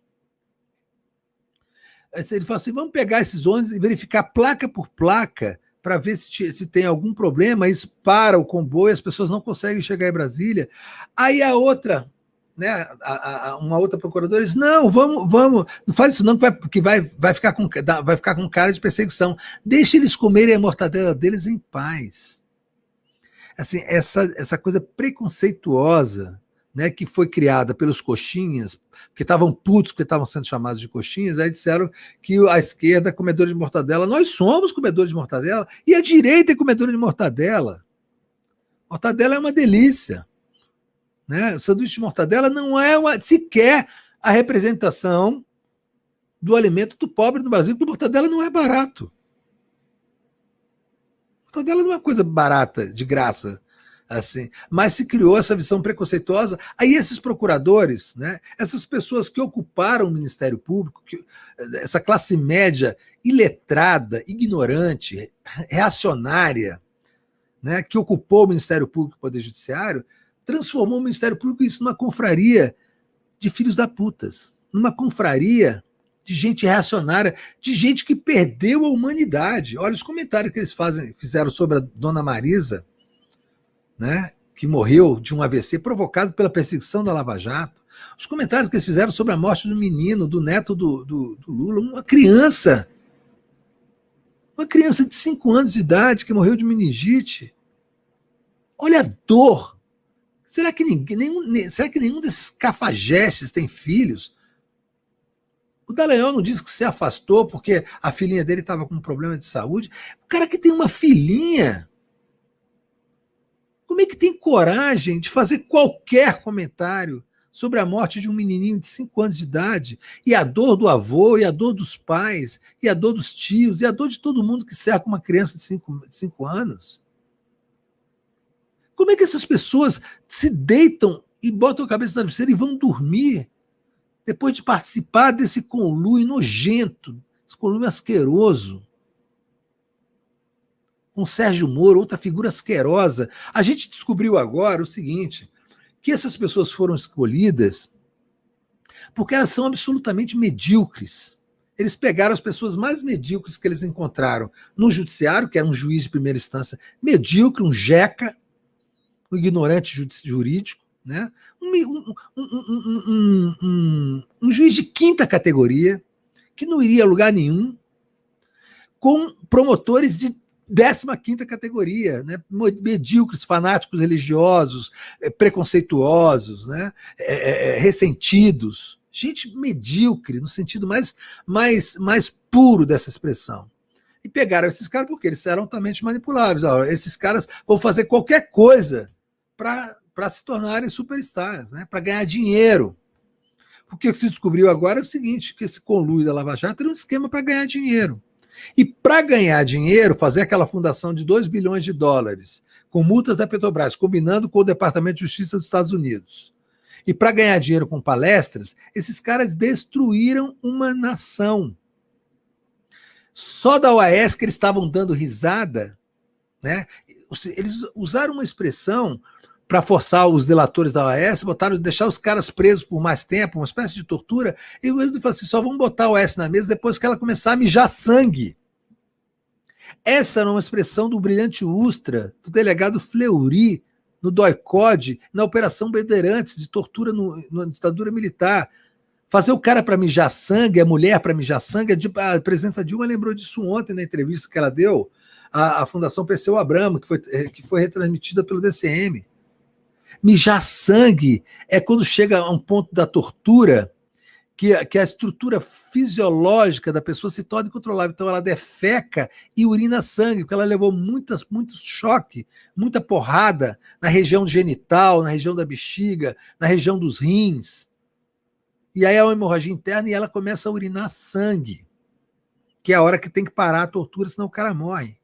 Ele falou assim, vamos pegar esses ônibus e verificar placa por placa para ver se tem algum problema, isso para o comboio, as pessoas não conseguem chegar em Brasília. Aí a outra... Né, uma outra procuradora diz, não, vamos, não faz isso não, porque vai ficar com cara de perseguição. Deixa eles comerem a mortadela deles em paz. Assim, essa coisa preconceituosa, né, que foi criada pelos coxinhas, que estavam putos, porque estavam sendo chamados de coxinhas, aí disseram que a esquerda é comedora de mortadela. Nós somos comedores de mortadela, e a direita é comedora de mortadela. Mortadela é uma delícia. Né? O sanduíche de mortadela não é sequer a representação do alimento do pobre no Brasil, porque mortadela não é barato. Mortadela não é uma coisa barata, de graça, assim. Mas se criou essa visão preconceituosa. Aí esses procuradores, né, essas pessoas que ocuparam o Ministério Público, essa classe média iletrada, ignorante, reacionária, né, que ocupou o Ministério Público e o Poder Judiciário, transformou o Ministério Público isso numa confraria de filhos da putas, numa confraria de gente reacionária, de gente que perdeu a humanidade. Olha os comentários que eles fizeram sobre a dona Marisa, né, que morreu de um AVC provocado pela perseguição da Lava Jato. Os comentários que eles fizeram sobre a morte do menino, do neto do Lula, uma criança de 5 anos de idade que morreu de meningite. Olha a dor. Será que nenhum desses cafajestes tem filhos? O Dallagnol não disse que se afastou porque a filhinha dele estava com um problema de saúde. O cara que tem uma filhinha, como é que tem coragem de fazer qualquer comentário sobre a morte de um menininho de 5 anos de idade, e a dor do avô, e a dor dos pais, e a dor dos tios, e a dor de todo mundo que cerca uma criança de 5 anos? Como é que essas pessoas se deitam e botam a cabeça na travesseira e vão dormir depois de participar desse conluio nojento, esse conluio asqueroso, com Sérgio Moro, outra figura asquerosa? A gente descobriu agora o seguinte, que essas pessoas foram escolhidas porque elas são absolutamente medíocres. Eles pegaram as pessoas mais medíocres que eles encontraram no judiciário, que era um juiz de primeira instância medíocre, um jeca, um ignorante jurídico, né? Um juiz de 5ª categoria, que não iria a lugar nenhum, com promotores de 15ª categoria, né? Medíocres, fanáticos religiosos, preconceituosos, né? Ressentidos. Gente medíocre, no sentido mais puro dessa expressão. E pegaram esses caras porque eles eram altamente manipuláveis. Esses caras vão fazer qualquer coisa para se tornarem superstars, né? Para ganhar dinheiro. Porque o que se descobriu agora é o seguinte, que esse conluio da Lava Jato era um esquema para ganhar dinheiro. E para ganhar dinheiro, fazer aquela fundação de 2 bilhões de dólares, com multas da Petrobras, combinando com o Departamento de Justiça dos Estados Unidos. E para ganhar dinheiro com palestras, esses caras destruíram uma nação. Só da OAS que eles estavam dando risada, né? Eles usaram uma expressão para forçar os delatores da OAS, deixar os caras presos por mais tempo, uma espécie de tortura, e ele falou assim, só vamos botar a OAS na mesa depois que ela começar a mijar sangue. Essa era uma expressão do brilhante Ustra, do delegado Fleury, no DOI-CODE, na Operação Bandeirantes, de tortura na ditadura militar. Fazer o cara para mijar sangue, a mulher para mijar sangue, a presidenta Dilma lembrou disso ontem na entrevista que ela deu à Fundação Perseu Abramo, que foi retransmitida pelo DCM. Mijar sangue é quando chega a um ponto da tortura que a estrutura fisiológica da pessoa se torna incontrolável. Então ela defeca e urina sangue, porque ela levou muito choque, muita porrada na região genital, na região da bexiga, na região dos rins. E aí é uma hemorragia interna e ela começa a urinar sangue, que é a hora que tem que parar a tortura, senão o cara morre.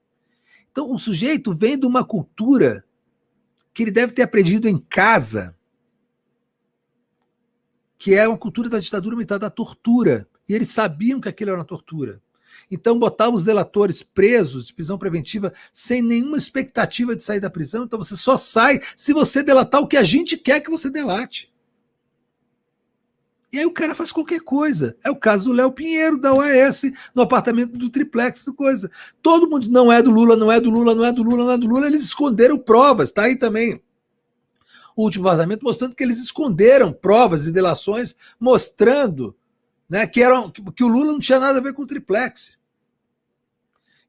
Então o sujeito vem de uma cultura que ele deve ter aprendido em casa, que é uma cultura da ditadura militar, da tortura. E eles sabiam que aquilo era uma tortura. Então botavam os delatores presos de prisão preventiva sem nenhuma expectativa de sair da prisão. Então você só sai se você delatar o que a gente quer que você delate. E aí o cara faz qualquer coisa. É o caso do Léo Pinheiro, da OAS, no apartamento do triplex, do coisa. Todo mundo diz, não é do Lula, não é do Lula, não é do Lula, não é do Lula. Eles esconderam provas, tá aí também o último vazamento, mostrando que eles esconderam provas e delações, mostrando, né, que o Lula não tinha nada a ver com o triplex.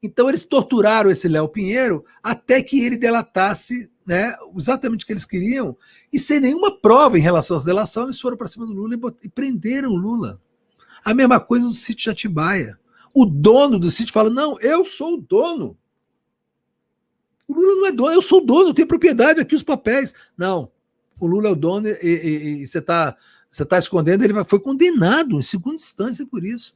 Então eles torturaram esse Léo Pinheiro até que ele delatasse, né, exatamente o que eles queriam, e sem nenhuma prova em relação às delações, eles foram para cima do Lula e prenderam o Lula. A mesma coisa no sítio de Atibaia. O dono do sítio fala, não, eu sou o dono. O Lula não é dono, eu sou o dono, eu tenho propriedade aqui, os papéis. Não, o Lula é o dono e você tá escondendo, ele foi condenado em segunda instância por isso.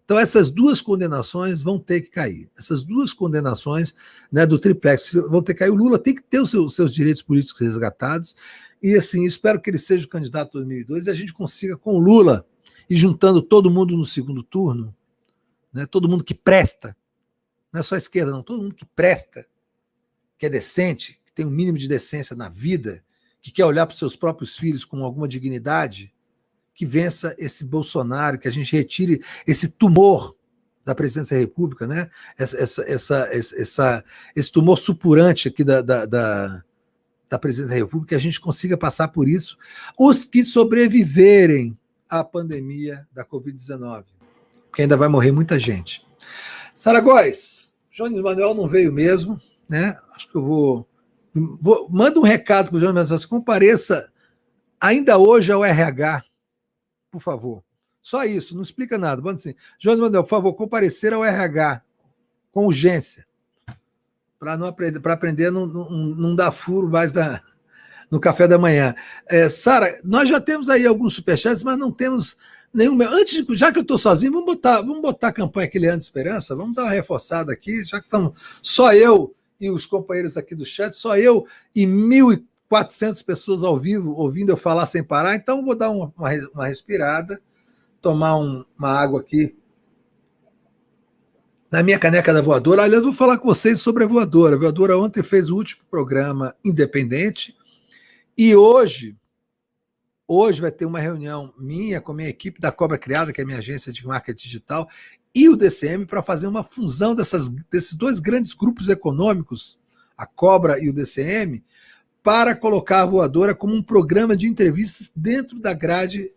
Então essas duas condenações vão ter que cair. Essas duas condenações, né, do triplex vão ter que cair. O Lula tem que ter os seus direitos políticos resgatados e assim, espero que ele seja o candidato em 2002 e a gente consiga com o Lula e juntando todo mundo no segundo turno, né, todo mundo que presta, não é só a esquerda não, todo mundo que presta, que é decente, que tem um mínimo de decência na vida, que quer olhar para os seus próprios filhos com alguma dignidade, que vença esse Bolsonaro, que a gente retire esse tumor da presidência da República, né? Esse tumor supurante aqui da presidência da República, que a gente consiga passar por isso. Os que sobreviverem à pandemia da Covid-19, porque ainda vai morrer muita gente. Sara Góes, Jones Manuel não veio mesmo, né? Acho que eu manda um recado para o Jones Manuel, compareça ainda hoje ao RH, por favor. Só isso, não explica nada. Manda assim, Jones Manuel, por favor, comparecer ao RH com urgência, para aprender a não dar furo mais no café da manhã. Sara, nós já temos aí alguns superchats, mas não temos nenhum. Antes, já que eu estou sozinho, vamos botar a campanha aqui, Leandro Esperança, vamos dar uma reforçada aqui, já que estamos só eu e os companheiros aqui do chat, só eu e 1.400 pessoas ao vivo ouvindo eu falar sem parar, então vou dar uma respirada, tomar uma água aqui na minha caneca da Voadora. Aliás, vou falar com vocês sobre a Voadora. A Voadora ontem fez o último programa independente e hoje vai ter uma reunião minha com a minha equipe da Cobra Criada, que é a minha agência de marketing digital, e o DCM para fazer uma fusão desses dois grandes grupos econômicos, a Cobra e o DCM, para colocar a Voadora como um programa de entrevistas dentro da grade,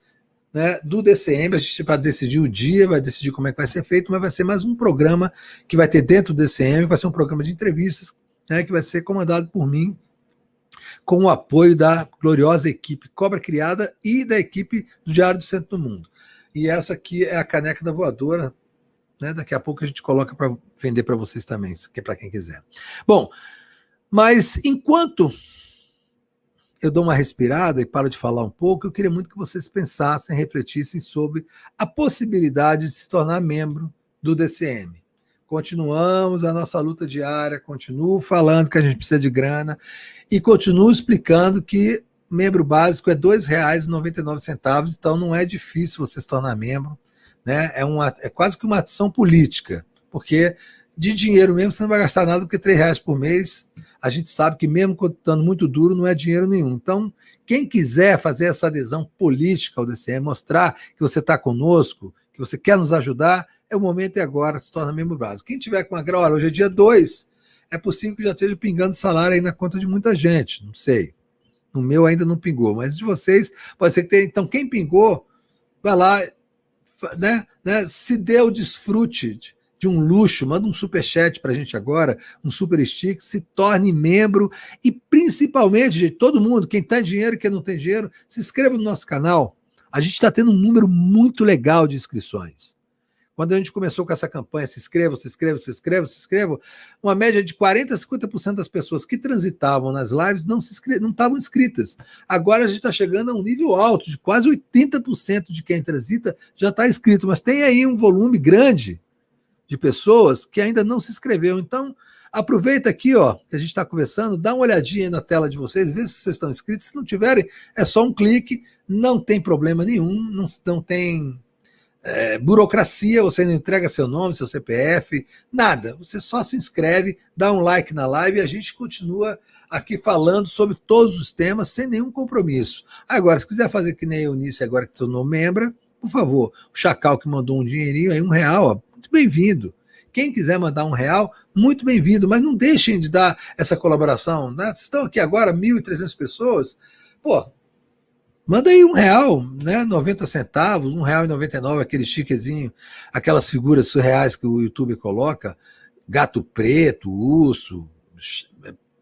né, do DCM. A gente vai decidir o dia, vai decidir como é que vai ser feito, mas vai ser mais um programa que vai ter dentro do DCM, vai ser um programa de entrevistas, né, que vai ser comandado por mim, com o apoio da gloriosa equipe Cobra Criada e da equipe do Diário do Centro do Mundo. E essa aqui é a caneca da Voadora, né? Daqui a pouco a gente coloca para vender para vocês também, que é para quem quiser. Bom, mas enquanto eu dou uma respirada e paro de falar um pouco, eu queria muito que vocês pensassem, refletissem sobre a possibilidade de se tornar membro do DCM. Continuamos a nossa luta diária, continuo falando que a gente precisa de grana e continuo explicando que membro básico é R$ 2,99, então não é difícil você se tornar membro, né? É quase que uma ação política, porque de dinheiro mesmo você não vai gastar nada, porque R$3 por mês, a gente sabe que mesmo estando muito duro, não é dinheiro nenhum. Então, quem quiser fazer essa adesão política ao DCM, mostrar que você está conosco, que você quer nos ajudar, o momento é agora, se torna membro básico. Quem tiver com a grana, olha, hoje é dia 2, é possível que já esteja pingando salário aí na conta de muita gente, não sei. No meu ainda não pingou, mas de vocês pode ser que tenha. Então, quem pingou, vai lá, né, se dê o desfrute de um luxo, manda um superchat para a gente agora, um super stick, se torne membro e principalmente, gente, todo mundo, quem tem dinheiro e quem não tem dinheiro, se inscreva no nosso canal. A gente está tendo um número muito legal de inscrições. Quando a gente começou com essa campanha, se inscreva, se inscreva, se inscreva, se inscreva, uma média de 40% a 50% das pessoas que transitavam nas lives não estavam inscritas. Agora a gente está chegando a um nível alto, de quase 80% de quem transita já está inscrito, mas tem aí um volume grande de pessoas que ainda não se inscreveu. Então, aproveita aqui, ó, que a gente está conversando, dá uma olhadinha aí na tela de vocês, vê se vocês estão inscritos. Se não tiverem, é só um clique, não tem problema nenhum, não tem burocracia, você não entrega seu nome, seu CPF, nada. Você só se inscreve, dá um like na live e a gente continua aqui falando sobre todos os temas sem nenhum compromisso. Agora, se quiser fazer que nem a Eunice agora que tornou membro, por favor, o Chacal que mandou um dinheirinho aí, R$1, ó, muito bem-vindo. Quem quiser mandar R$1, muito bem-vindo, mas não deixem de dar essa colaboração, né? Vocês estão aqui agora, 1.300 pessoas, pô, manda aí R$1, né? 90 centavos, R$1,99, aquele chiquezinho, aquelas figuras surreais que o YouTube coloca, gato preto, urso,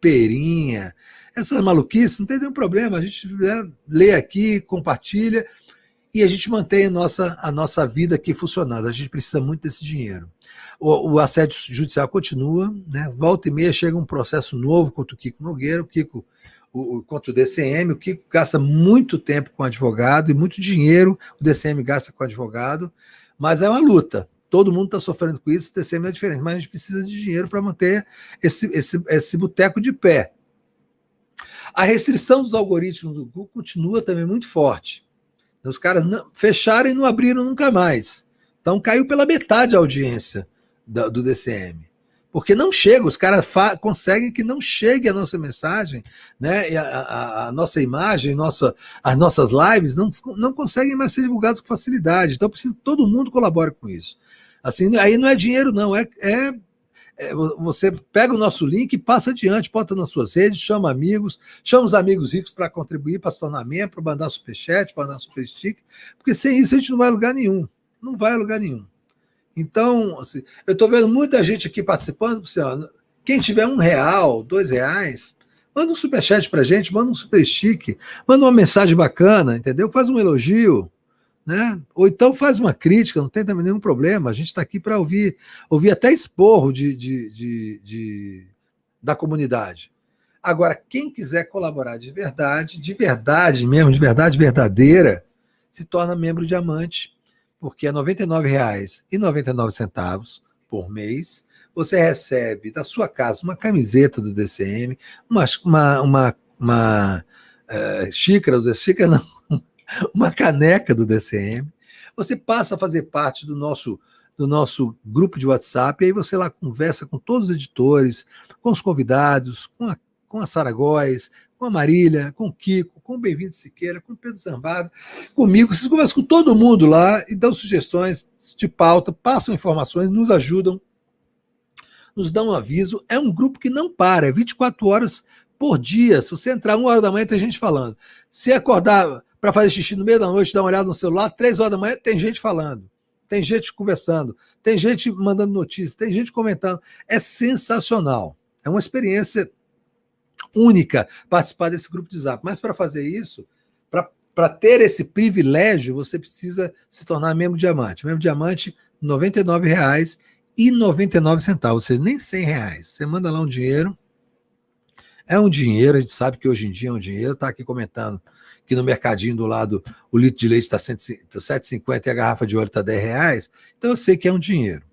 perinha, essas maluquices, não tem nenhum problema, a gente lê aqui, compartilha e a gente mantém a nossa vida aqui funcionando. A gente precisa muito desse dinheiro. O assédio judicial continua, né? Volta e meia chega um processo novo contra o Kiko Nogueira, contra o DCM, o Kiko gasta muito tempo com advogado e muito dinheiro o DCM gasta com advogado, mas é uma luta. Todo mundo está sofrendo com isso, o DCM é diferente, mas a gente precisa de dinheiro para manter esse boteco de pé. A restrição dos algoritmos do Google continua também muito forte. Os caras fecharam e não abriram nunca mais. Então caiu pela metade a audiência do DCM. Porque não chega, os caras conseguem que não chegue a nossa mensagem, né? E a nossa imagem, as nossas lives não conseguem mais ser divulgadas com facilidade. Então precisa que todo mundo colabore com isso. Assim, aí não é dinheiro, não, você pega o nosso link e passa adiante, bota nas suas redes, chama os amigos ricos para contribuir, para se tornar membro, para mandar superchat, para mandar super stick, porque sem isso a gente não vai a lugar nenhum. Não vai a lugar nenhum. Então, assim, eu estou vendo muita gente aqui participando. Assim, ó, quem tiver R$1, R$2, manda um superchat para a gente, manda um super stick, manda uma mensagem bacana, entendeu? Faz um elogio, né? Ou então faz uma crítica, não tem também nenhum problema. A gente está aqui para ouvir até esporro da comunidade. Agora, quem quiser colaborar de verdade mesmo, de verdade verdadeira, se torna membro diamante, porque é R$ 99,99 por mês. Você recebe da sua casa uma camiseta do DCM, uma xícara do DCM, xícara não, uma caneca do DCM. Você passa a fazer parte do nosso grupo de WhatsApp, e aí você lá conversa com todos os editores, com os convidados, com a Sara Góes, com a Marília, com o Kiko, com o Bem-vindo Siqueira, com o Pedro Zambada, comigo. Vocês conversam com todo mundo lá e dão sugestões de pauta, passam informações, nos ajudam, nos dão um aviso. É um grupo que não para, é 24 horas por dia. Se você entrar 1 hora da manhã, tem gente falando. Se acordar para fazer xixi no meio da noite, dar uma olhada no celular, 3 horas da manhã, tem gente falando. Tem gente conversando, tem gente mandando notícias, tem gente comentando. É sensacional. É uma experiência única participar desse grupo de Zap. Mas para fazer isso, para ter esse privilégio, você precisa se tornar membro diamante. Membro diamante, R$ 99,99, ou seja, nem R$100. Você manda lá um dinheiro. É um dinheiro, a gente sabe que hoje em dia é um dinheiro. Está aqui comentando que no mercadinho do lado o litro de leite está R$ 7,50 e a garrafa de ouro está R$10. Então eu sei que é um dinheiro.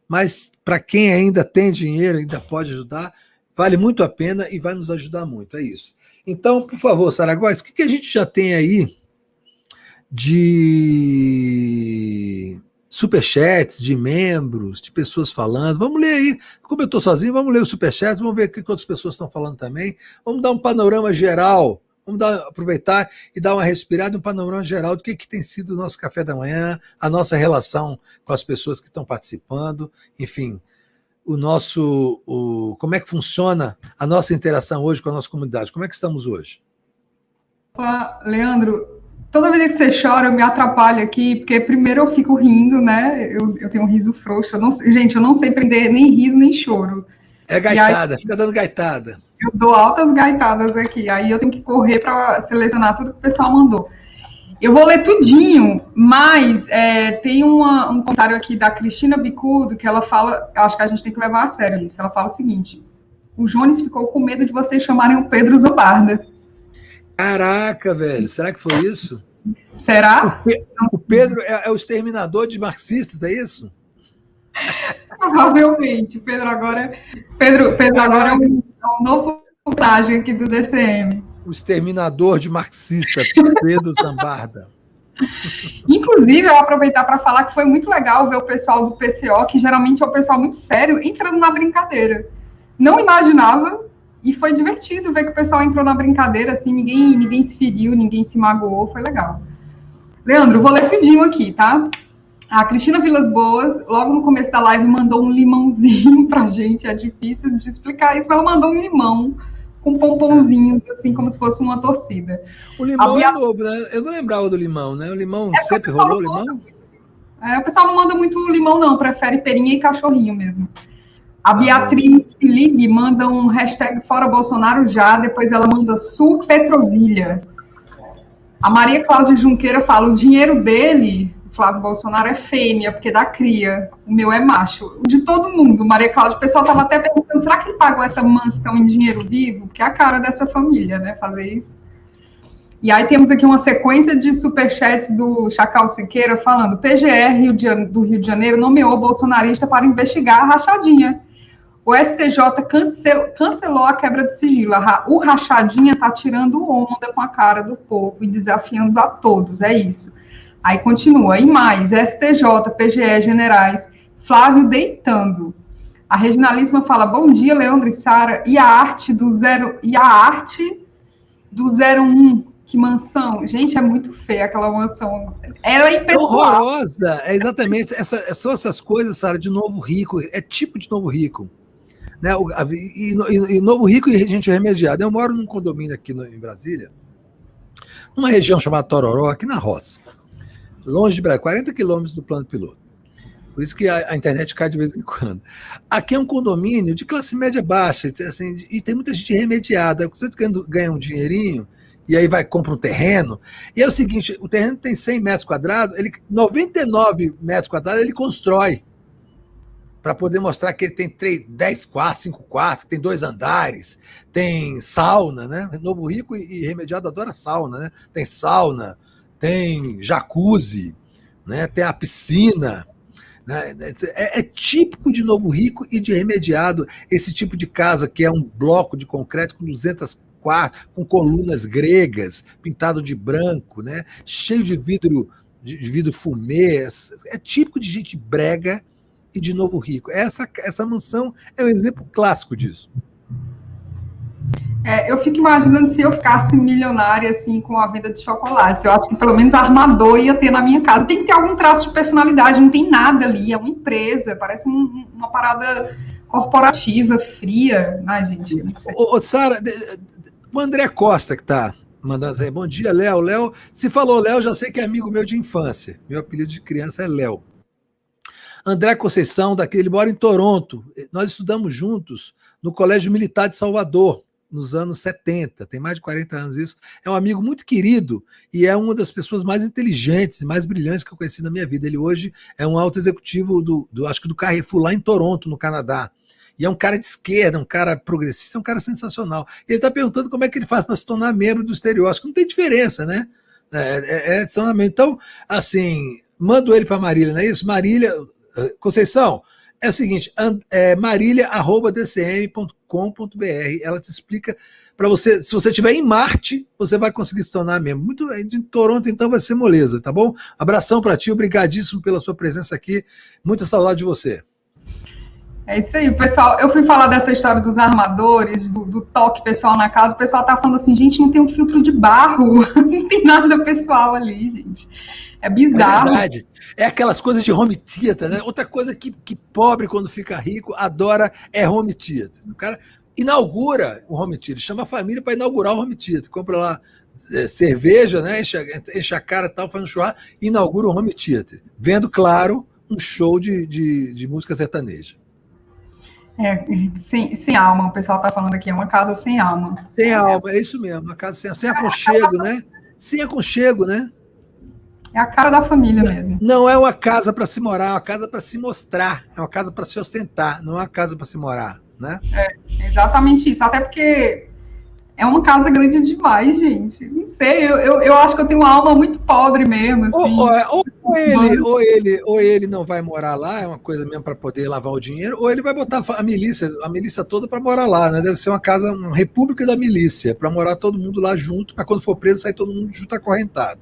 Mas para quem ainda tem dinheiro, ainda pode ajudar, vale muito a pena e vai nos ajudar muito, é isso. Então, por favor, Sara Góes, o que a gente já tem aí de superchats, de membros, de pessoas falando? Vamos ler aí, como eu estou sozinho, vamos ler os superchats, vamos ver o que outras pessoas estão falando também, vamos dar um panorama geral, aproveitar e dar uma respirada, um panorama geral do que tem sido o nosso café da manhã, a nossa relação com as pessoas que estão participando, enfim. como é que funciona a nossa interação hoje com a nossa comunidade. Como é que estamos hoje? Leandro, toda vez que você chora, eu me atrapalho aqui, porque primeiro eu fico rindo, né? Eu tenho um riso frouxo. Gente, eu não sei prender nem riso, nem choro. É gaitada, fica dando gaitada. Eu dou altas gaitadas aqui, aí eu tenho que correr para selecionar tudo que o pessoal mandou. Eu vou ler tudinho, mas tem um comentário aqui da Cristina Bicudo, que ela fala, acho que a gente tem que levar a sério isso, ela fala o seguinte: o Jones ficou com medo de vocês chamarem o Pedro Zambarda. Caraca, velho, será que foi isso? Será? O Pedro é o exterminador de marxistas, é isso? Provavelmente, Pedro agora é um novo personagem aqui do DCM. O exterminador de marxista, Pedro Zambarda. Inclusive, eu vou aproveitar para falar que foi muito legal ver o pessoal do PCO, que geralmente é um pessoal muito sério, entrando na brincadeira. Não imaginava, e foi divertido ver que o pessoal entrou na brincadeira, assim, ninguém se feriu, ninguém se magoou, foi legal. Leandro, vou ler tudinho aqui, tá? A Cristina Vilas Boas, logo no começo da live, mandou um limãozinho pra gente, é difícil de explicar isso, mas ela mandou um limão com pomponzinhos, assim, como se fosse uma torcida. O limão é novo, né? Eu não lembrava do limão, né? O limão sempre rolou limão? O pessoal não manda muito limão, não. Prefere perinha e cachorrinho mesmo. A Beatriz Ligue manda um hashtag Fora Bolsonaro já, depois ela manda Sul Petrovilha. A Maria Cláudia Junqueira fala: o dinheiro dele, Flávio Bolsonaro, é fêmea, porque dá cria. O meu é macho. O de todo mundo, Maria Cláudia. O pessoal estava até perguntando, será que ele pagou essa mansão em dinheiro vivo? Porque é a cara dessa família, né, fazer isso. E aí temos aqui uma sequência de superchats do Chacal Siqueira falando: PGR do Rio de Janeiro nomeou bolsonarista para investigar a rachadinha. O STJ cancelou a quebra de sigilo. O rachadinha está tirando onda com a cara do povo e desafiando a todos, é isso. Aí continua, e mais, STJ, PGE, generais, Flávio deitando. A Reginalíssima fala: bom dia, Leandro e Sara, e a arte do 01, que mansão. Gente, é muito feia aquela mansão. Ela é impessoal. Horrorosa, exatamente. São essas coisas, Sara, de novo rico, é tipo de novo rico. Né? E novo rico e gente remediada. Eu moro num condomínio aqui em Brasília, numa região chamada Tororó, aqui na roça. Longe de Brasília, 40 quilômetros do plano piloto. Por isso que a internet cai de vez em quando. Aqui é um condomínio de classe média baixa, assim, e tem muita gente remediada. Você ganha um dinheirinho, e aí compra um terreno. E é o seguinte, o terreno tem 100 metros quadrados, 99 metros quadrados ele constrói, para poder mostrar que ele tem 10 quartos, 5 quartos, tem 2 andares, tem sauna, né? Novo Rico e remediado adora sauna, né? Tem sauna, tem jacuzzi, né? Tem a piscina, né? É típico de Novo Rico e de remediado esse tipo de casa, que é um bloco de concreto com 200 quartos, com colunas gregas, pintado de branco, né? Cheio de vidro fumê. É típico de gente brega e de Novo Rico. Essa mansão é um exemplo clássico disso. Eu fico imaginando se eu ficasse milionária, assim, com a venda de chocolates. Eu acho que pelo menos Armador ia ter na minha casa. Tem que ter algum traço de personalidade, não tem nada ali, é uma empresa, parece uma parada corporativa, fria. Ai, gente, não sei. Sara, o André Costa que está mandando aí, bom dia, Léo. Léo, se falou Léo, já sei que é amigo meu de infância. Meu apelido de criança é Léo. André Conceição, ele mora em Toronto. Nós estudamos juntos no Colégio Militar de Salvador, nos anos 70, tem mais de 40 anos isso. É um amigo muito querido e é uma das pessoas mais inteligentes e mais brilhantes que eu conheci na minha vida. Ele hoje é um alto executivo acho que do Carrefour, lá em Toronto, no Canadá. E é um cara de esquerda, um cara progressista, é um cara sensacional. Ele está perguntando como é que ele faz para se tornar membro do exterior. Acho que não tem diferença, né? É adicionamento. Então, assim, mando ele para Marília, não é isso? Marília... Conceição, é o seguinte, marília@dcm.com.br, ela te explica para você, se você estiver em Marte, você vai conseguir se tornar membro. Muito de Toronto, então vai ser moleza, tá bom? Abração para ti, obrigadíssimo pela sua presença aqui, muita saudade de você. É isso aí, pessoal. Eu fui falar dessa história dos armadores, do toque pessoal na casa, o pessoal tá falando assim, gente, não tem um filtro de barro, não tem nada pessoal ali, gente. É bizarro. É verdade. É aquelas coisas de home theater, né? Outra coisa que pobre, quando fica rico, adora é home theater. O cara inaugura o home theater, chama a família para inaugurar o home theater. Compra lá cerveja, né? Enche a cara e tal, faz um churrasco e inaugura o home theater. Vendo, claro, um show de música sertaneja. Sem alma, o pessoal está falando aqui, é uma casa sem alma. Sem alma, é isso mesmo, uma casa sem aconchego, né? Sem aconchego, né? É a cara da família mesmo. Não é uma casa para se morar, é uma casa para se mostrar, é uma casa para se ostentar, não é uma casa para se morar, né? É exatamente isso, até porque é uma casa grande demais, gente. Não sei, eu acho que eu tenho uma alma muito pobre mesmo. Assim. Ou ele não vai morar lá, é uma coisa mesmo para poder lavar o dinheiro, ou ele vai botar a milícia toda para morar lá, né? Deve ser uma casa, uma república da milícia, para morar todo mundo lá junto, para quando for preso sair todo mundo junto acorrentado.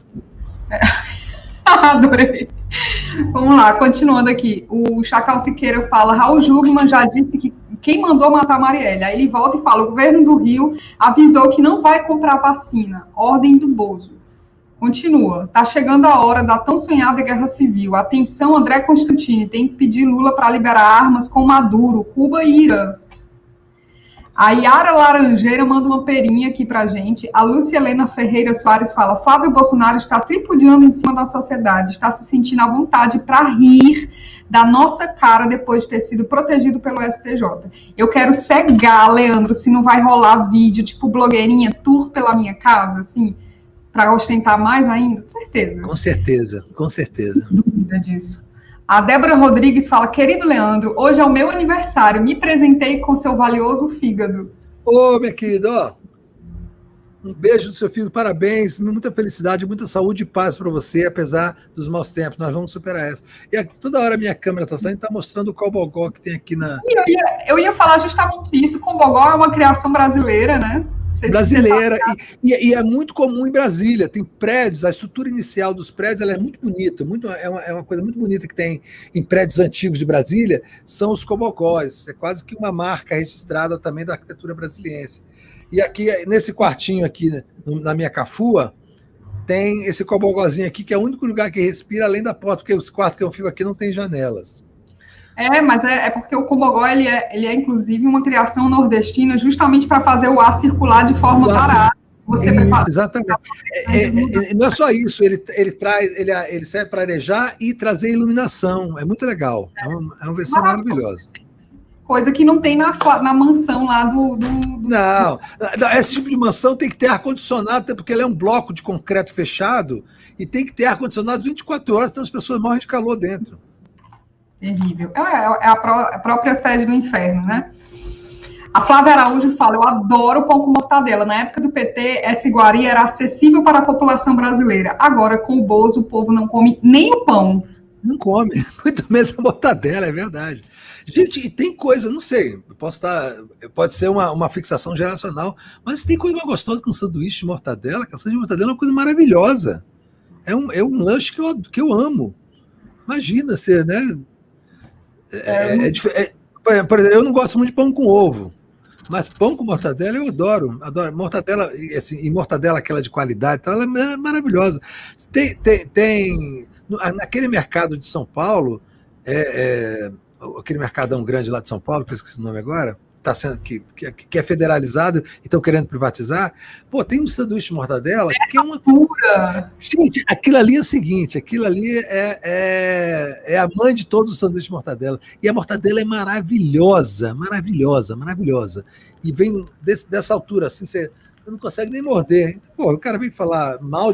Adorei. Vamos lá, continuando aqui. O Chacal Siqueira fala: Raul Jugman já disse que quem mandou matar Marielle. Aí ele volta e fala: o governo do Rio avisou que não vai comprar vacina. Ordem do Bozo. Continua. Tá chegando a hora da tão sonhada guerra civil. Atenção, André Constantini. Tem que pedir Lula para liberar armas com Maduro, Cuba e Irã. A Yara Laranjeira manda uma perinha aqui pra gente. A Lúcia Helena Ferreira Soares fala: Flávio Bolsonaro está tripudiando em cima da sociedade, está se sentindo à vontade para rir da nossa cara depois de ter sido protegido pelo STJ. Eu quero cegar, Leandro, se não vai rolar vídeo tipo blogueirinha tour pela minha casa, assim, para ostentar mais ainda. Certeza. Com certeza, com certeza. Não dúvida disso. A Débora Rodrigues fala: querido Leandro, hoje é o meu aniversário, me presentei com seu valioso fígado. Ô, minha querida, ó, um beijo do seu filho, parabéns, muita felicidade, muita saúde e paz para você, apesar dos maus tempos, nós vamos superar essa. E aqui, toda hora a minha câmera está saindo, está mostrando o cobogó que tem aqui na... Eu ia falar justamente isso, o cobogó é uma criação brasileira, né? Brasileira, e é muito comum em Brasília, tem prédios, a estrutura inicial dos prédios ela é muito bonita, é uma coisa muito bonita que tem em prédios antigos de Brasília, são os cobogós, é quase que uma marca registrada também da arquitetura brasiliense. E aqui, nesse quartinho aqui, na minha cafua, tem esse cobogózinho aqui, que é o único lugar que respira além da porta, porque os quartos que eu fico aqui não tem janelas. Mas é porque o cobogó ele é inclusive uma criação nordestina justamente para fazer o ar circular de forma barata. Exatamente. Não é só isso, ele serve para arejar e trazer iluminação. É muito legal. É uma versão maravilhosa. Coisa que não tem na mansão lá do... Não, esse tipo de mansão tem que ter ar-condicionado, até porque ele é um bloco de concreto fechado e tem que ter ar-condicionado 24 horas, senão as pessoas morrem de calor dentro. Terrível. É a própria sede do inferno, né? A Flávia Araújo fala: eu adoro pão com mortadela. Na época do PT, essa iguaria era acessível para a população brasileira. Agora, com o Bozo, o povo não come nem o pão. Não come, muito menos a mortadela, é verdade. Gente, e tem coisa, não sei, pode ser uma fixação geracional, mas tem coisa mais gostosa que um sanduíche de mortadela. A sanduíche de mortadela é uma coisa maravilhosa. É um lanche que eu amo. Imagina ser, né? Por exemplo, eu não gosto muito de pão com ovo, mas pão com mortadela eu adoro. Mortadela, assim, e mortadela aquela de qualidade, ela é maravilhosa. Tem naquele mercado de São Paulo, aquele mercadão grande lá de São Paulo, que eu esqueci o nome agora, que é federalizado e estão querendo privatizar. Pô, tem um sanduíche de mortadela que é uma pura. Gente, aquilo ali é o seguinte, aquilo ali é a mãe de todos os sanduíches de mortadela. E a mortadela é maravilhosa, maravilhosa, maravilhosa. E vem dessa altura, assim, você não consegue nem morder. Então, pô, o cara vem falar mal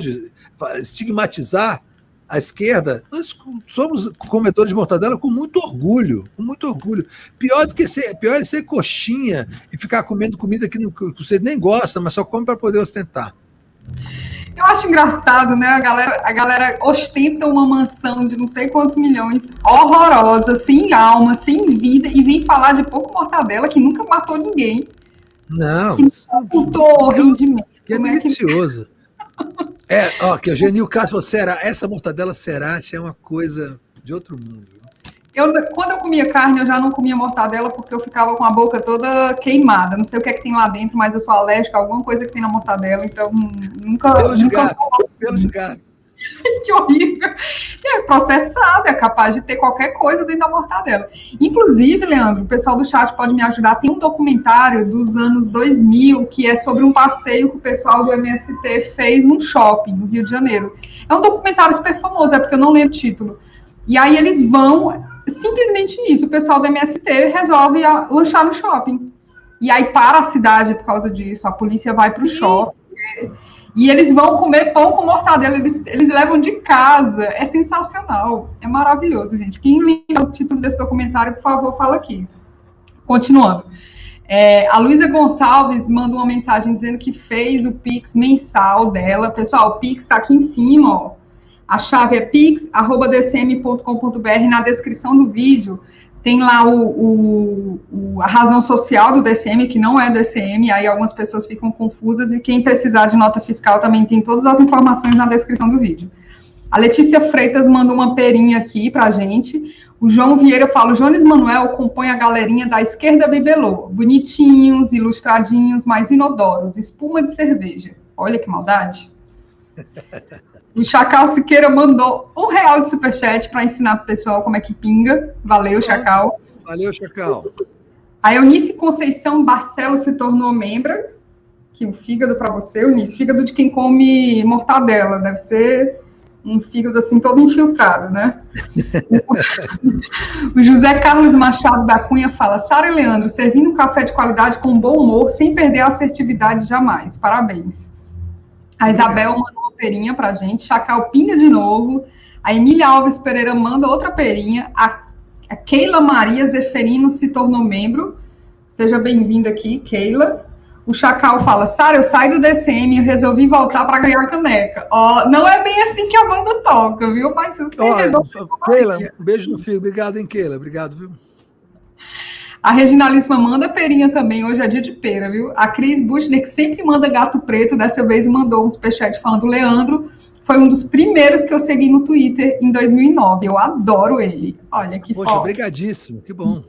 estigmatizar a esquerda. Nós somos comedores de mortadela com muito orgulho, com muito orgulho. Pior é ser coxinha e ficar comendo comida que você nem gosta, mas só come para poder ostentar. Eu acho engraçado, né? A galera ostenta uma mansão de não sei quantos milhões, horrorosa, sem alma, sem vida, e vem falar de pouco mortadela que nunca matou ninguém. Não. Que nunca ocultou rendimento. Que é delicioso. Que o Genil Castro falou: essa mortadela Cerati é uma coisa de outro mundo. Quando eu comia carne, eu já não comia mortadela porque eu ficava com a boca toda queimada. Não sei o que é que tem lá dentro, mas eu sou alérgica a alguma coisa que tem na mortadela, então nunca... Pelo de gato. Que horrível. É processado, é capaz de ter qualquer coisa dentro da mortadela. Inclusive, Leandro, o pessoal do chat pode me ajudar. Tem um documentário dos anos 2000 que é sobre um passeio que o pessoal do MST fez num shopping no Rio de Janeiro. É um documentário super famoso, é porque eu não lembro o título. E aí eles vão, simplesmente isso, o pessoal do MST resolve lanchar no shopping. E aí para a cidade por causa disso, a polícia vai para o shopping. E eles vão comer pão com mortadela, eles levam de casa. É sensacional, é maravilhoso, gente. Quem lembra o título desse documentário, por favor, fala aqui. Continuando. A Luísa Gonçalves manda uma mensagem dizendo que fez o Pix mensal dela. Pessoal, o Pix está aqui em cima, ó. A chave é pix@dcm.com.br. Na descrição do vídeo tem lá a razão social do DCM, que não é DCM, aí algumas pessoas ficam confusas, e quem precisar de nota fiscal também tem todas as informações na descrição do vídeo. A Letícia Freitas manda uma perinha aqui pra gente. O João Vieira fala, o Jones Manuel compõe a galerinha da esquerda bibelô, bonitinhos, ilustradinhos, mas inodoros, espuma de cerveja. Olha que maldade. O Chacal Siqueira mandou R$1 de superchat para ensinar pro pessoal como é que pinga. Valeu, Chacal. Valeu, Chacal. A Eunice Conceição Barcelos se tornou membra. Que um fígado para você, Eunice. Fígado de quem come mortadela. Deve ser um fígado assim todo infiltrado, né? O José Carlos Machado da Cunha fala, Sara e Leandro, servindo um café de qualidade com bom humor, sem perder a assertividade jamais. Parabéns. A Isabel mandou uma perinha pra gente, Chacal pinga de novo, a Emília Alves Pereira manda outra perinha, a Keila Maria Zeferino se tornou membro, seja bem-vinda aqui, Keila. O Chacal fala, Sara, eu saí do DCM e eu resolvi voltar para ganhar caneca. Ó, não é bem assim que a banda toca, viu? Mas se você resolve... Keila, um beijo no filho. Obrigado, hein, Keila? Obrigado, viu? A Reginalíssima manda perinha também, hoje é dia de pera, viu? A Cris Buchner, que sempre manda gato preto, dessa vez mandou um superchat falando, Leandro, foi um dos primeiros que eu segui no Twitter em 2009. Eu adoro ele. Olha que foda. Poxa, obrigadíssimo, que bom.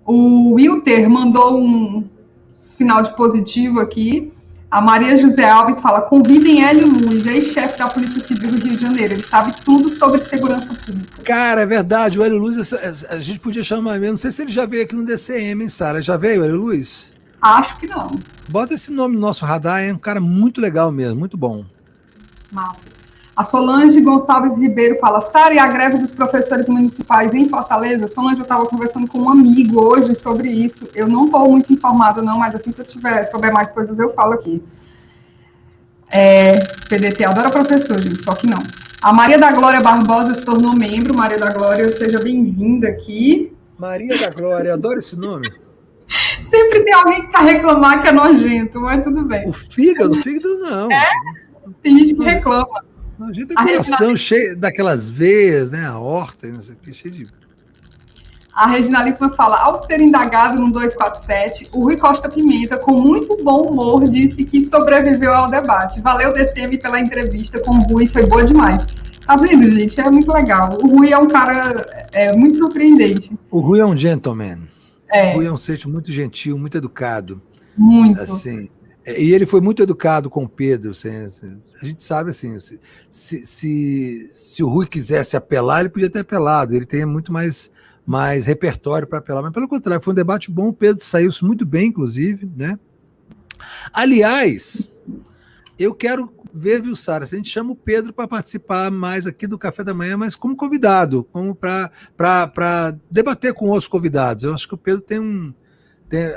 O Wilter mandou um sinal de positivo aqui. A Maria José Alves fala, convidem Hélio Luiz, ex-chefe da Polícia Civil do Rio de Janeiro. Ele sabe tudo sobre segurança pública. Cara, é verdade, o Hélio Luiz, a gente podia chamar mesmo. Não sei se ele já veio aqui no DCM, hein, Sara? Já veio o Hélio Luiz? Acho que não. Bota esse nome no nosso radar, é um cara muito legal mesmo, muito bom. Massa. A Solange Gonçalves Ribeiro fala, Sara, e a greve dos professores municipais em Fortaleza? Solange, eu estava conversando com um amigo hoje sobre isso. Eu não estou muito informada, não, mas assim que eu souber mais coisas, eu falo aqui. PDT adora professor, gente, só que não. A Maria da Glória Barbosa se tornou membro. Maria da Glória, seja bem-vinda aqui. Maria da Glória, adoro esse nome. Sempre tem alguém para reclamar que é nojento, mas tudo bem. O fígado não. Tem gente que reclama. A gente tem coração cheio daquelas veias, né? A horta, não sei o que, cheio de... A Reginalíssima fala, ao ser indagado no 247, o Rui Costa Pimenta, com muito bom humor, disse que sobreviveu ao debate. Valeu, DCM, pela entrevista com o Rui, foi boa demais. Tá vendo, gente? É muito legal. O Rui é um cara muito surpreendente. O Rui é um gentleman. O Rui é um ser muito gentil, muito educado. Muito. Assim... E ele foi muito educado com o Pedro. A gente sabe assim, se o Rui quisesse apelar, ele podia ter apelado. Ele tem muito mais repertório para apelar. Mas pelo contrário, foi um debate bom. O Pedro saiu-se muito bem, inclusive, né? Aliás, eu quero ver, viu, Sara, se a gente chama o Pedro para participar mais aqui do Café da Manhã, mas como convidado, como para debater com outros convidados. Eu acho que o Pedro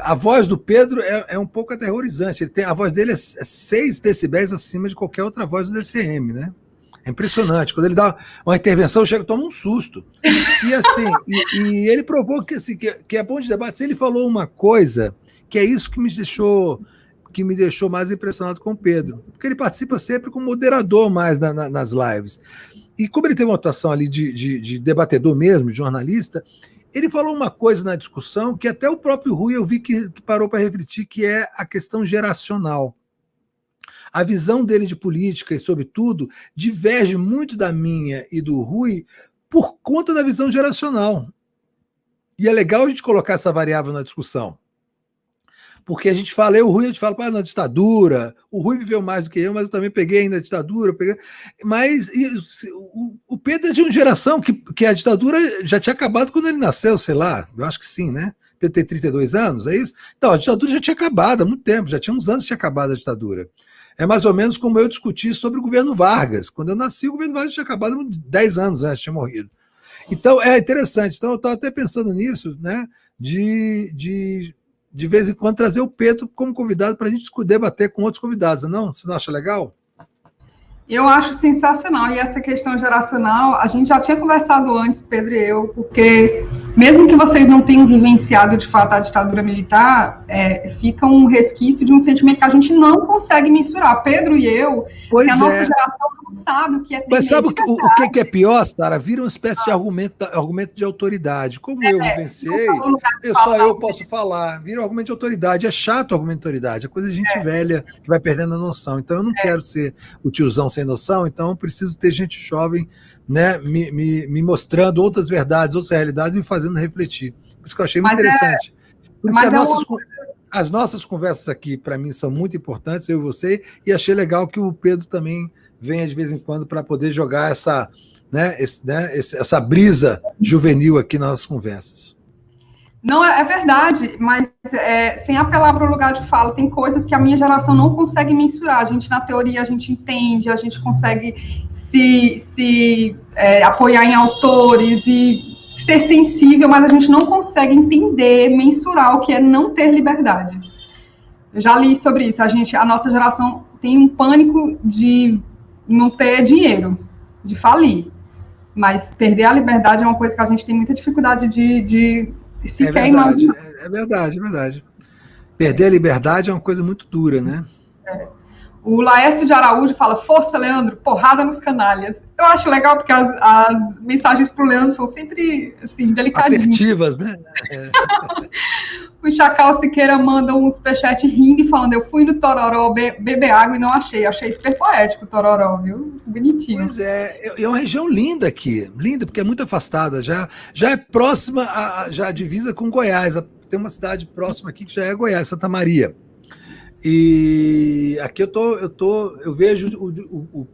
a voz do Pedro é um pouco aterrorizante. A voz dele é 6 decibéis acima de qualquer outra voz do DCM, né? É impressionante. Quando ele dá uma intervenção, toma um susto. E assim, e ele provou que, assim, que é bom de debate. Ele falou uma coisa que é isso que me deixou mais impressionado com o Pedro. Porque ele participa sempre como moderador mais nas lives. E como ele teve uma atuação ali de debatedor mesmo, de jornalista, ele falou uma coisa na discussão que até o próprio Rui eu vi que parou para refletir, que é a questão geracional. A visão dele de política e, sobretudo, diverge muito da minha e do Rui por conta da visão geracional. E é legal a gente colocar essa variável na discussão. Porque a gente fala, o Rui, a gente fala, na ditadura, o Rui viveu mais do que eu, mas eu também peguei ainda a ditadura, mas o Pedro é de uma geração que a ditadura já tinha acabado quando ele nasceu, sei lá, eu acho que sim, né? Pedro tem 32 anos, é isso? Então, a ditadura já tinha acabado há muito tempo, já tinha uns anos que tinha acabado a ditadura. É mais ou menos como eu discuti sobre o governo Vargas. Quando eu nasci, o governo Vargas tinha acabado há 10 anos, né? Tinha morrido. Então, é interessante. Então, eu estava até pensando nisso, né? De vez em quando trazer o Pedro como convidado para a gente debater com outros convidados, não? Você não acha legal? Eu acho sensacional, e essa questão geracional, a gente já tinha conversado antes, Pedro e eu, porque mesmo que vocês não tenham vivenciado de fato a ditadura militar, fica um resquício de um sentimento que a gente não consegue mensurar. Pedro e eu, que a nossa geração não sabe o que é ter. Mas sabe o que é pior, Sara? Vira uma espécie de argumento de autoridade. Como eu vivenciei, só eu posso falar. Vira um argumento de autoridade. É chato o argumento de autoridade. É coisa de gente velha que vai perdendo a noção. Então eu não quero ser o tiozão sem noção, então eu preciso ter gente jovem, né, me mostrando outras verdades, outras realidades, me fazendo refletir. Por isso que eu achei muito interessante. Por isso que as nossas conversas aqui, para mim, são muito importantes, eu e você, e achei legal que o Pedro também venha de vez em quando para poder jogar essa brisa juvenil aqui nas nossas conversas. Não, é verdade, mas sem apelar para o lugar de fala, tem coisas que a minha geração não consegue mensurar. A gente, na teoria, a gente entende, a gente consegue se apoiar em autores e ser sensível, mas a gente não consegue entender, mensurar o que é não ter liberdade. Eu já li sobre isso. A nossa geração tem um pânico de não ter dinheiro, de falir. Mas perder a liberdade é uma coisa que a gente tem muita dificuldade de sequer imaginar. É verdade. Perder a liberdade é uma coisa muito dura, né? O Laércio de Araújo fala, força, Leandro, porrada nos canalhas. Eu acho legal porque as mensagens para o Leandro são sempre, assim, delicadinhas. Assertivas, né? O Chacal Siqueira manda um superchat rindo e falando, eu fui no Tororó beber água e não achei. Achei super poético o Tororó, viu? Bonitinho. Pois é uma região linda aqui. Linda, porque é muito afastada. Já é próxima, já divisa com Goiás. Tem uma cidade próxima aqui que já é Goiás, Santa Maria. E aqui eu vejo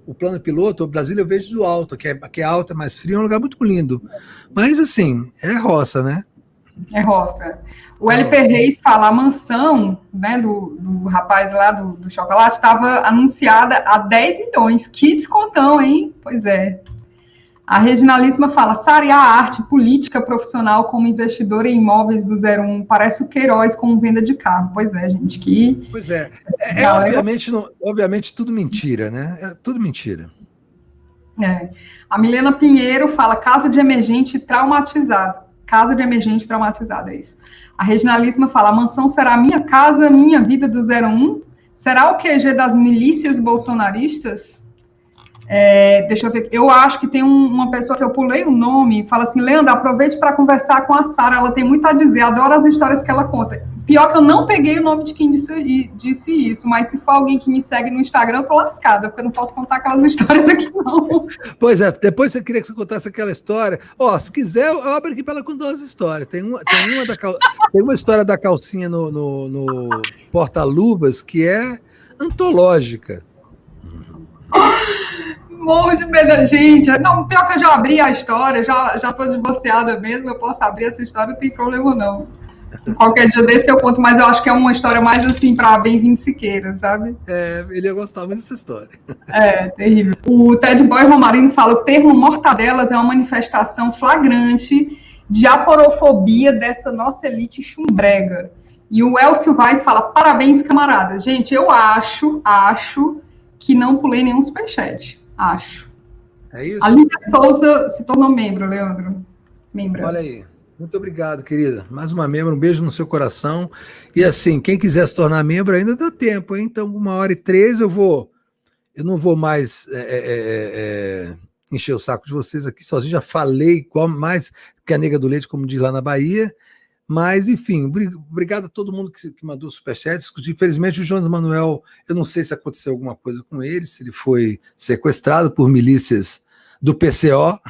o plano piloto, o Brasília eu vejo do alto, que é alto, é mais frio, é um lugar muito lindo. Mas assim, é roça, né? É roça. O LP Reis fala, a mansão, né, do rapaz lá do chocolate estava anunciada a 10 milhões. Que descontão, hein? Pois é. A Reginalíssima fala, Sara, a arte política profissional como investidora em imóveis do 01 parece o Queiroz com venda de carro. Pois é, gente, que... Pois é. Obviamente tudo mentira, né? É tudo mentira. A Milena Pinheiro fala, casa de emergente traumatizada. Casa de emergente traumatizada, é isso. A Reginalíssima fala, a mansão será minha casa, minha vida do 01? Será o QG das milícias bolsonaristas? Deixa eu ver, eu acho que tem uma pessoa que eu pulei o nome, fala assim, Leandro, aproveite para conversar com a Sara, ela tem muito a dizer, adoro as histórias que ela conta. Pior que eu não peguei o nome de quem disse isso, mas se for alguém que me segue no Instagram, eu tô lascada, porque eu não posso contar aquelas histórias aqui, não. Pois é, depois você queria que você contasse aquela história. Se quiser, eu abro aqui para ela contar as histórias. Tem uma história da calcinha no porta-luvas que é antológica. Morro de medo, gente. Não, pior que eu já abri a história, já tô divorciada mesmo, eu posso abrir essa história, não tem problema não. Qualquer dia desse eu conto, mas eu acho que é uma história mais assim para Bem-vindo Siqueira, sabe? Ele ia gostar muito dessa história. Terrível. O Ted Boy Romarino fala, o termo mortadelas é uma manifestação flagrante de aporofobia dessa nossa elite chumbrega. E o Elcio Vaz fala, parabéns, camaradas. Gente, eu acho que não pulei nenhum superchat. Acho. É isso? A Lívia Souza se tornou membro, Leandro. Membro. Olha aí. Muito obrigado, querida. Mais uma membro, um beijo no seu coração. E assim, quem quiser se tornar membro ainda dá tempo, hein? Então, 1h13 eu não vou mais encher o saco de vocês aqui sozinho. Já falei igual mais que a nega do leite, como diz lá na Bahia. Mas, enfim, obrigado a todo mundo que mandou superchats. Infelizmente, o Jones Manuel, eu não sei se aconteceu alguma coisa com ele, se ele foi sequestrado por milícias do PCO.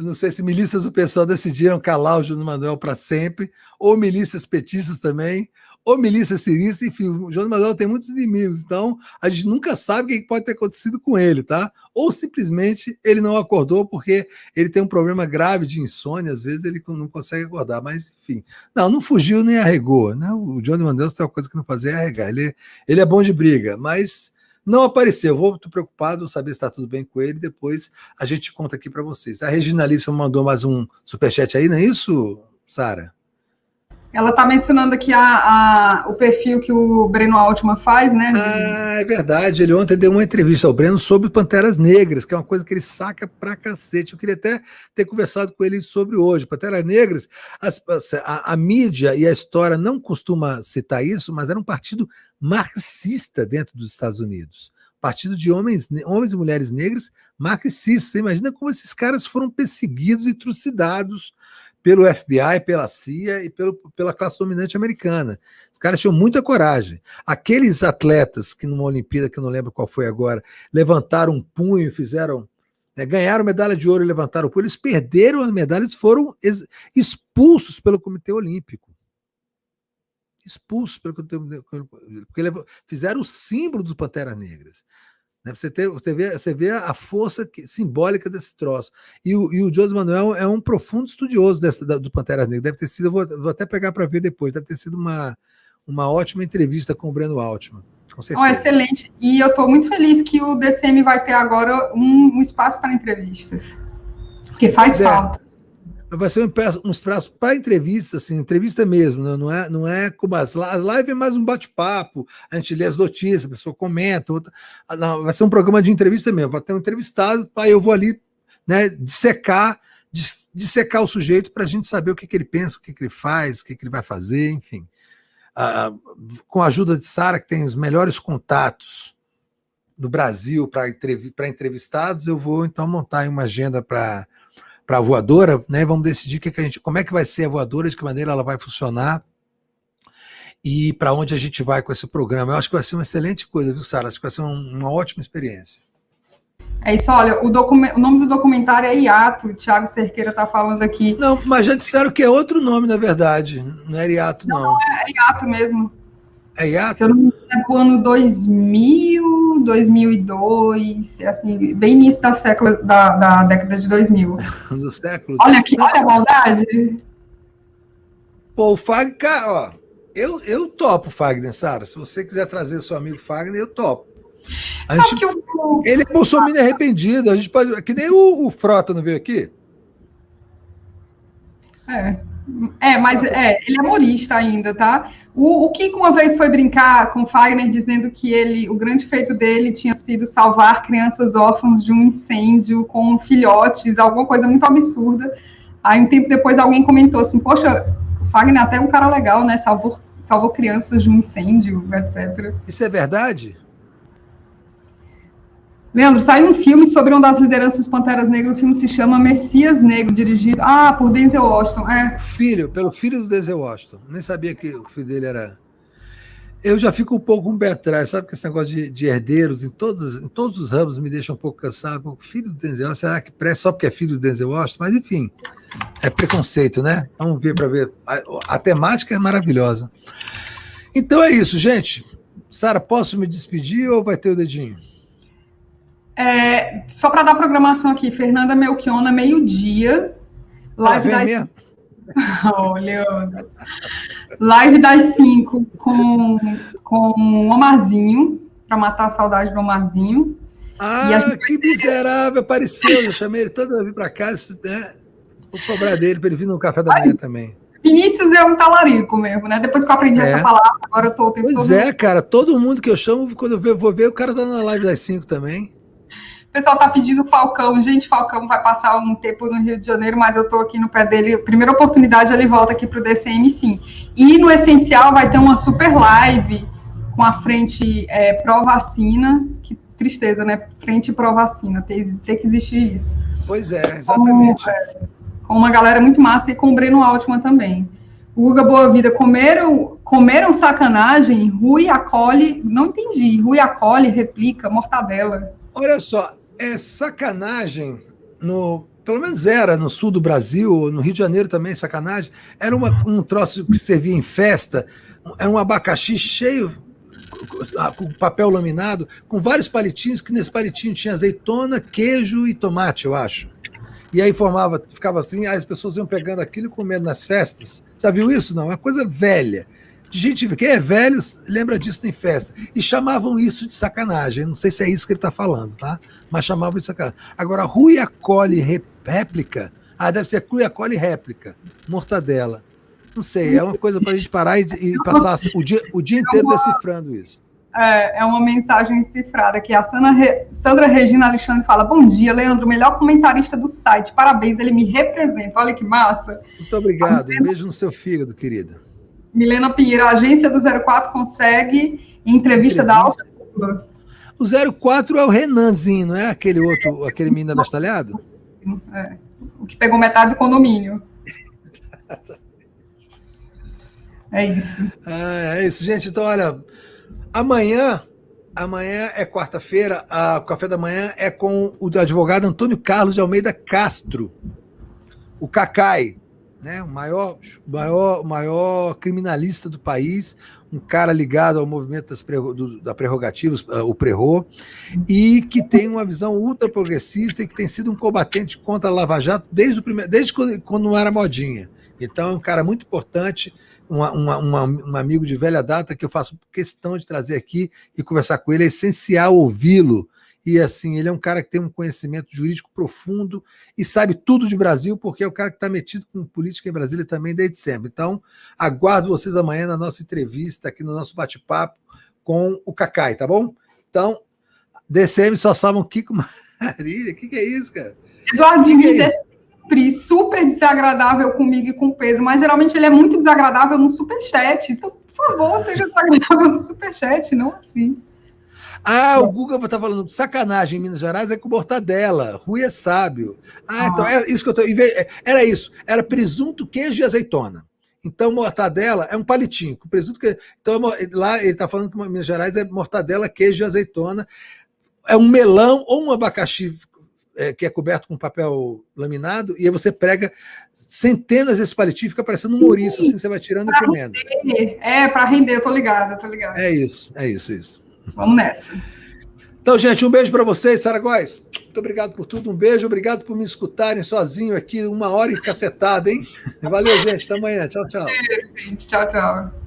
Eu não sei se milícias do PSOL decidiram calar o Jones Manuel para sempre, ou milícias petistas também, ou milícias ciristas, enfim, o Jones Manuel tem muitos inimigos, então a gente nunca sabe o que pode ter acontecido com ele, tá? Ou simplesmente ele não acordou porque ele tem um problema grave de insônia, às vezes ele não consegue acordar, mas enfim. Não fugiu nem arregou, né? O Jones Manuel tem uma coisa que não fazia é arregar, ele é bom de briga, mas não apareceu. Estou preocupado, saber se está tudo bem com ele. Depois a gente conta aqui para vocês. A Regina Alice mandou mais um superchat aí, não é isso, Sara? Ela está mencionando aqui o perfil que o Breno Altman faz, né? É verdade. Ele ontem deu uma entrevista ao Breno sobre Panteras Negras, que é uma coisa que ele saca pra cacete. Eu queria até ter conversado com ele sobre hoje. Panteras Negras, a mídia e a história não costuma citar isso, mas era um partido marxista dentro dos Estados Unidos. Partido de homens e mulheres negras marxistas. Você imagina como esses caras foram perseguidos e trucidados pelo FBI, pela CIA e pela classe dominante americana. Os caras tinham muita coragem. Aqueles atletas que numa Olimpíada, que eu não lembro qual foi agora, levantaram um punho, ganharam medalha de ouro e levantaram o punho, eles perderam as medalhas, foram expulsos pelo Comitê Olímpico. Expulsos pelo Comitê Olímpico, porque fizeram o símbolo dos Panteras Negras. Você vê a força simbólica desse troço. E o Jones Manuel é um profundo estudioso do Pantera Negra. Deve ter sido, vou até pegar para ver depois, deve ter sido uma ótima entrevista com o Breno Altman. Com certeza. Excelente. E eu estou muito feliz que o DCM vai ter agora um espaço para entrevistas. Porque faz falta. Vai ser um espaço para entrevista, assim, entrevista mesmo, né? Não é como as lives, é mais um bate-papo, a gente lê as notícias, a pessoa comenta, vai ser um programa de entrevista mesmo, vai ter um entrevistado, aí eu vou ali, né, dissecar o sujeito para a gente saber o que ele pensa, o que ele faz, o que ele vai fazer, enfim. Com a ajuda de Sara, que tem os melhores contatos do Brasil para entrevistados, eu vou então montar uma agenda para a voadora, né? Vamos decidir como é que vai ser a voadora, de que maneira ela vai funcionar e para onde a gente vai com esse programa. Eu acho que vai ser uma excelente coisa, viu, Sara? Acho que vai ser uma ótima experiência. É isso, olha, o nome do documentário é Hiato, o Thiago Cerqueira está falando aqui. Não, mas já disseram que é outro nome, na verdade, não é Hiato, não. É Hiato mesmo. É Hiato? Se eu não me engano, é do ano 2000, 2002, assim, bem início da década de 2000. Do século. Olha a maldade. Pô, o Fagner, ó, eu topo o Fagner, Sara. Se você quiser trazer seu amigo Fagner, eu topo. Ele é bolsominion arrependido, a gente pode. Que nem o Frota não veio aqui? Mas ele é humorista ainda, tá? O Kiko uma vez foi brincar com o Fagner dizendo que o grande feito dele tinha sido salvar crianças órfãs de um incêndio com filhotes, alguma coisa muito absurda. Aí um tempo depois alguém comentou assim, poxa, o Fagner até é um cara legal, né? Salvou crianças de um incêndio, etc. Isso é verdade? Leandro, saiu um filme sobre uma das lideranças Panteras Negras, o filme se chama Messias Negro, dirigido por Denzel Washington. Pelo filho do Denzel Washington. Nem sabia que o filho dele era... Eu já fico um pouco um pé atrás, sabe que esse negócio de herdeiros em todos os ramos me deixa um pouco cansado. O filho do Denzel, será que presta só porque é filho do Denzel Washington? Mas enfim, é preconceito, né? Vamos ver para ver. A temática é maravilhosa. Então é isso, gente. Sara, posso me despedir ou vai ter o dedinho? Só para dar programação aqui, Fernanda Melchiona, meio-dia. Live das... Leandro. Live das 5 com o Omarzinho, para matar a saudade do Omarzinho. Que miserável, apareceu. Eu chamei ele tanto a vir para cá, né? Vou cobrar dele para ele vir no café da manhã também. Vinícius é um talarico mesmo, né? Depois que eu aprendi essa palavra, agora eu tô o tempo todo... Pois é, cara, todo mundo que eu chamo, quando eu vou ver, o cara tá na live das 5 também. O pessoal tá pedindo Falcão. Gente, Falcão vai passar um tempo no Rio de Janeiro, mas eu tô aqui no pé dele. Primeira oportunidade, ele volta aqui pro DCM, sim. E no Essencial vai ter uma super live com a frente pró-vacina. Que tristeza, né? Frente pró-vacina. Tem que existir isso. Pois é, exatamente. Com uma galera muito massa e com o Breno Altman também. O Guga Boa Vida, comeram sacanagem? Rui acolhe... Não entendi. Rui acolhe, replica, mortadela. Olha só, é sacanagem pelo menos era no sul do Brasil, no Rio de Janeiro também, sacanagem, era um troço que servia em festa, era um abacaxi cheio, com papel laminado, com vários palitinhos, que nesse palitinho tinha azeitona, queijo e tomate, eu acho. E aí ficava assim, aí as pessoas iam pegando aquilo e comendo nas festas. Já viu isso? Não, é uma coisa velha. De gente, quem é velho lembra disso em festa. E chamavam isso de sacanagem. Não sei se é isso que ele está falando, tá? Mas chamavam de sacanagem. Agora, Ruiacoli réplica. Deve ser Ruiacoli réplica. Mortadela. Não sei, é uma coisa para a gente parar e passar o dia inteiro decifrando isso. É uma mensagem cifrada que a Sandra Regina Alexandre fala: bom dia, Leandro, melhor comentarista do site. Parabéns, ele me representa. Olha que massa. Muito obrigado. Um beijo no seu fígado, querida. Milena Pinheiro, a agência do 04 consegue entrevista da alta. O 04 é o Renanzinho, não é aquele menino abestalhado? É, o que pegou metade do condomínio. É isso. É isso, gente. Então, olha, amanhã é quarta-feira, o café da manhã é com o advogado Antônio Carlos de Almeida Castro, o Cacai, né? O maior criminalista do país, um cara ligado ao movimento da prerrogativas, o Prerro, e que tem uma visão ultra progressista e que tem sido um combatente contra a Lava Jato desde quando não era modinha. Então é um cara muito importante, um amigo de velha data que eu faço questão de trazer aqui e conversar com ele. É essencial ouvi-lo. E assim, ele é um cara que tem um conhecimento jurídico profundo e sabe tudo de Brasil, porque é o cara que está metido com política em Brasília também desde sempre. Então, aguardo vocês amanhã na nossa entrevista, aqui no nosso bate-papo com o Cacai, tá bom? Então, DCM só salvam Kiko Marília. O que é isso, cara? Eduardo Diniz é sempre super desagradável comigo e com o Pedro, mas geralmente ele é muito desagradável no superchat. Então, por favor, seja desagradável no superchat, não assim. O Guga tá falando que sacanagem em Minas Gerais é com mortadela. Rui é sábio. Então é isso que eu tô. Era isso. Era presunto, queijo e azeitona. Então, mortadela é um palitinho. Com presunto, então, lá ele tá falando que Minas Gerais é mortadela, queijo e azeitona. É um melão ou um abacaxi que é coberto com papel laminado, e aí você prega centenas desse palitinho, fica parecendo um ouriço, assim, você vai tirando e comendo. Para render, eu tô ligada. É isso. Vamos nessa. Então, gente, um beijo para vocês, Saragóis. Muito obrigado por tudo, um beijo, obrigado por me escutarem sozinho aqui, 1 hora e cacetada, hein? Valeu, gente, até amanhã. Tchau, tchau. Tchau, tchau.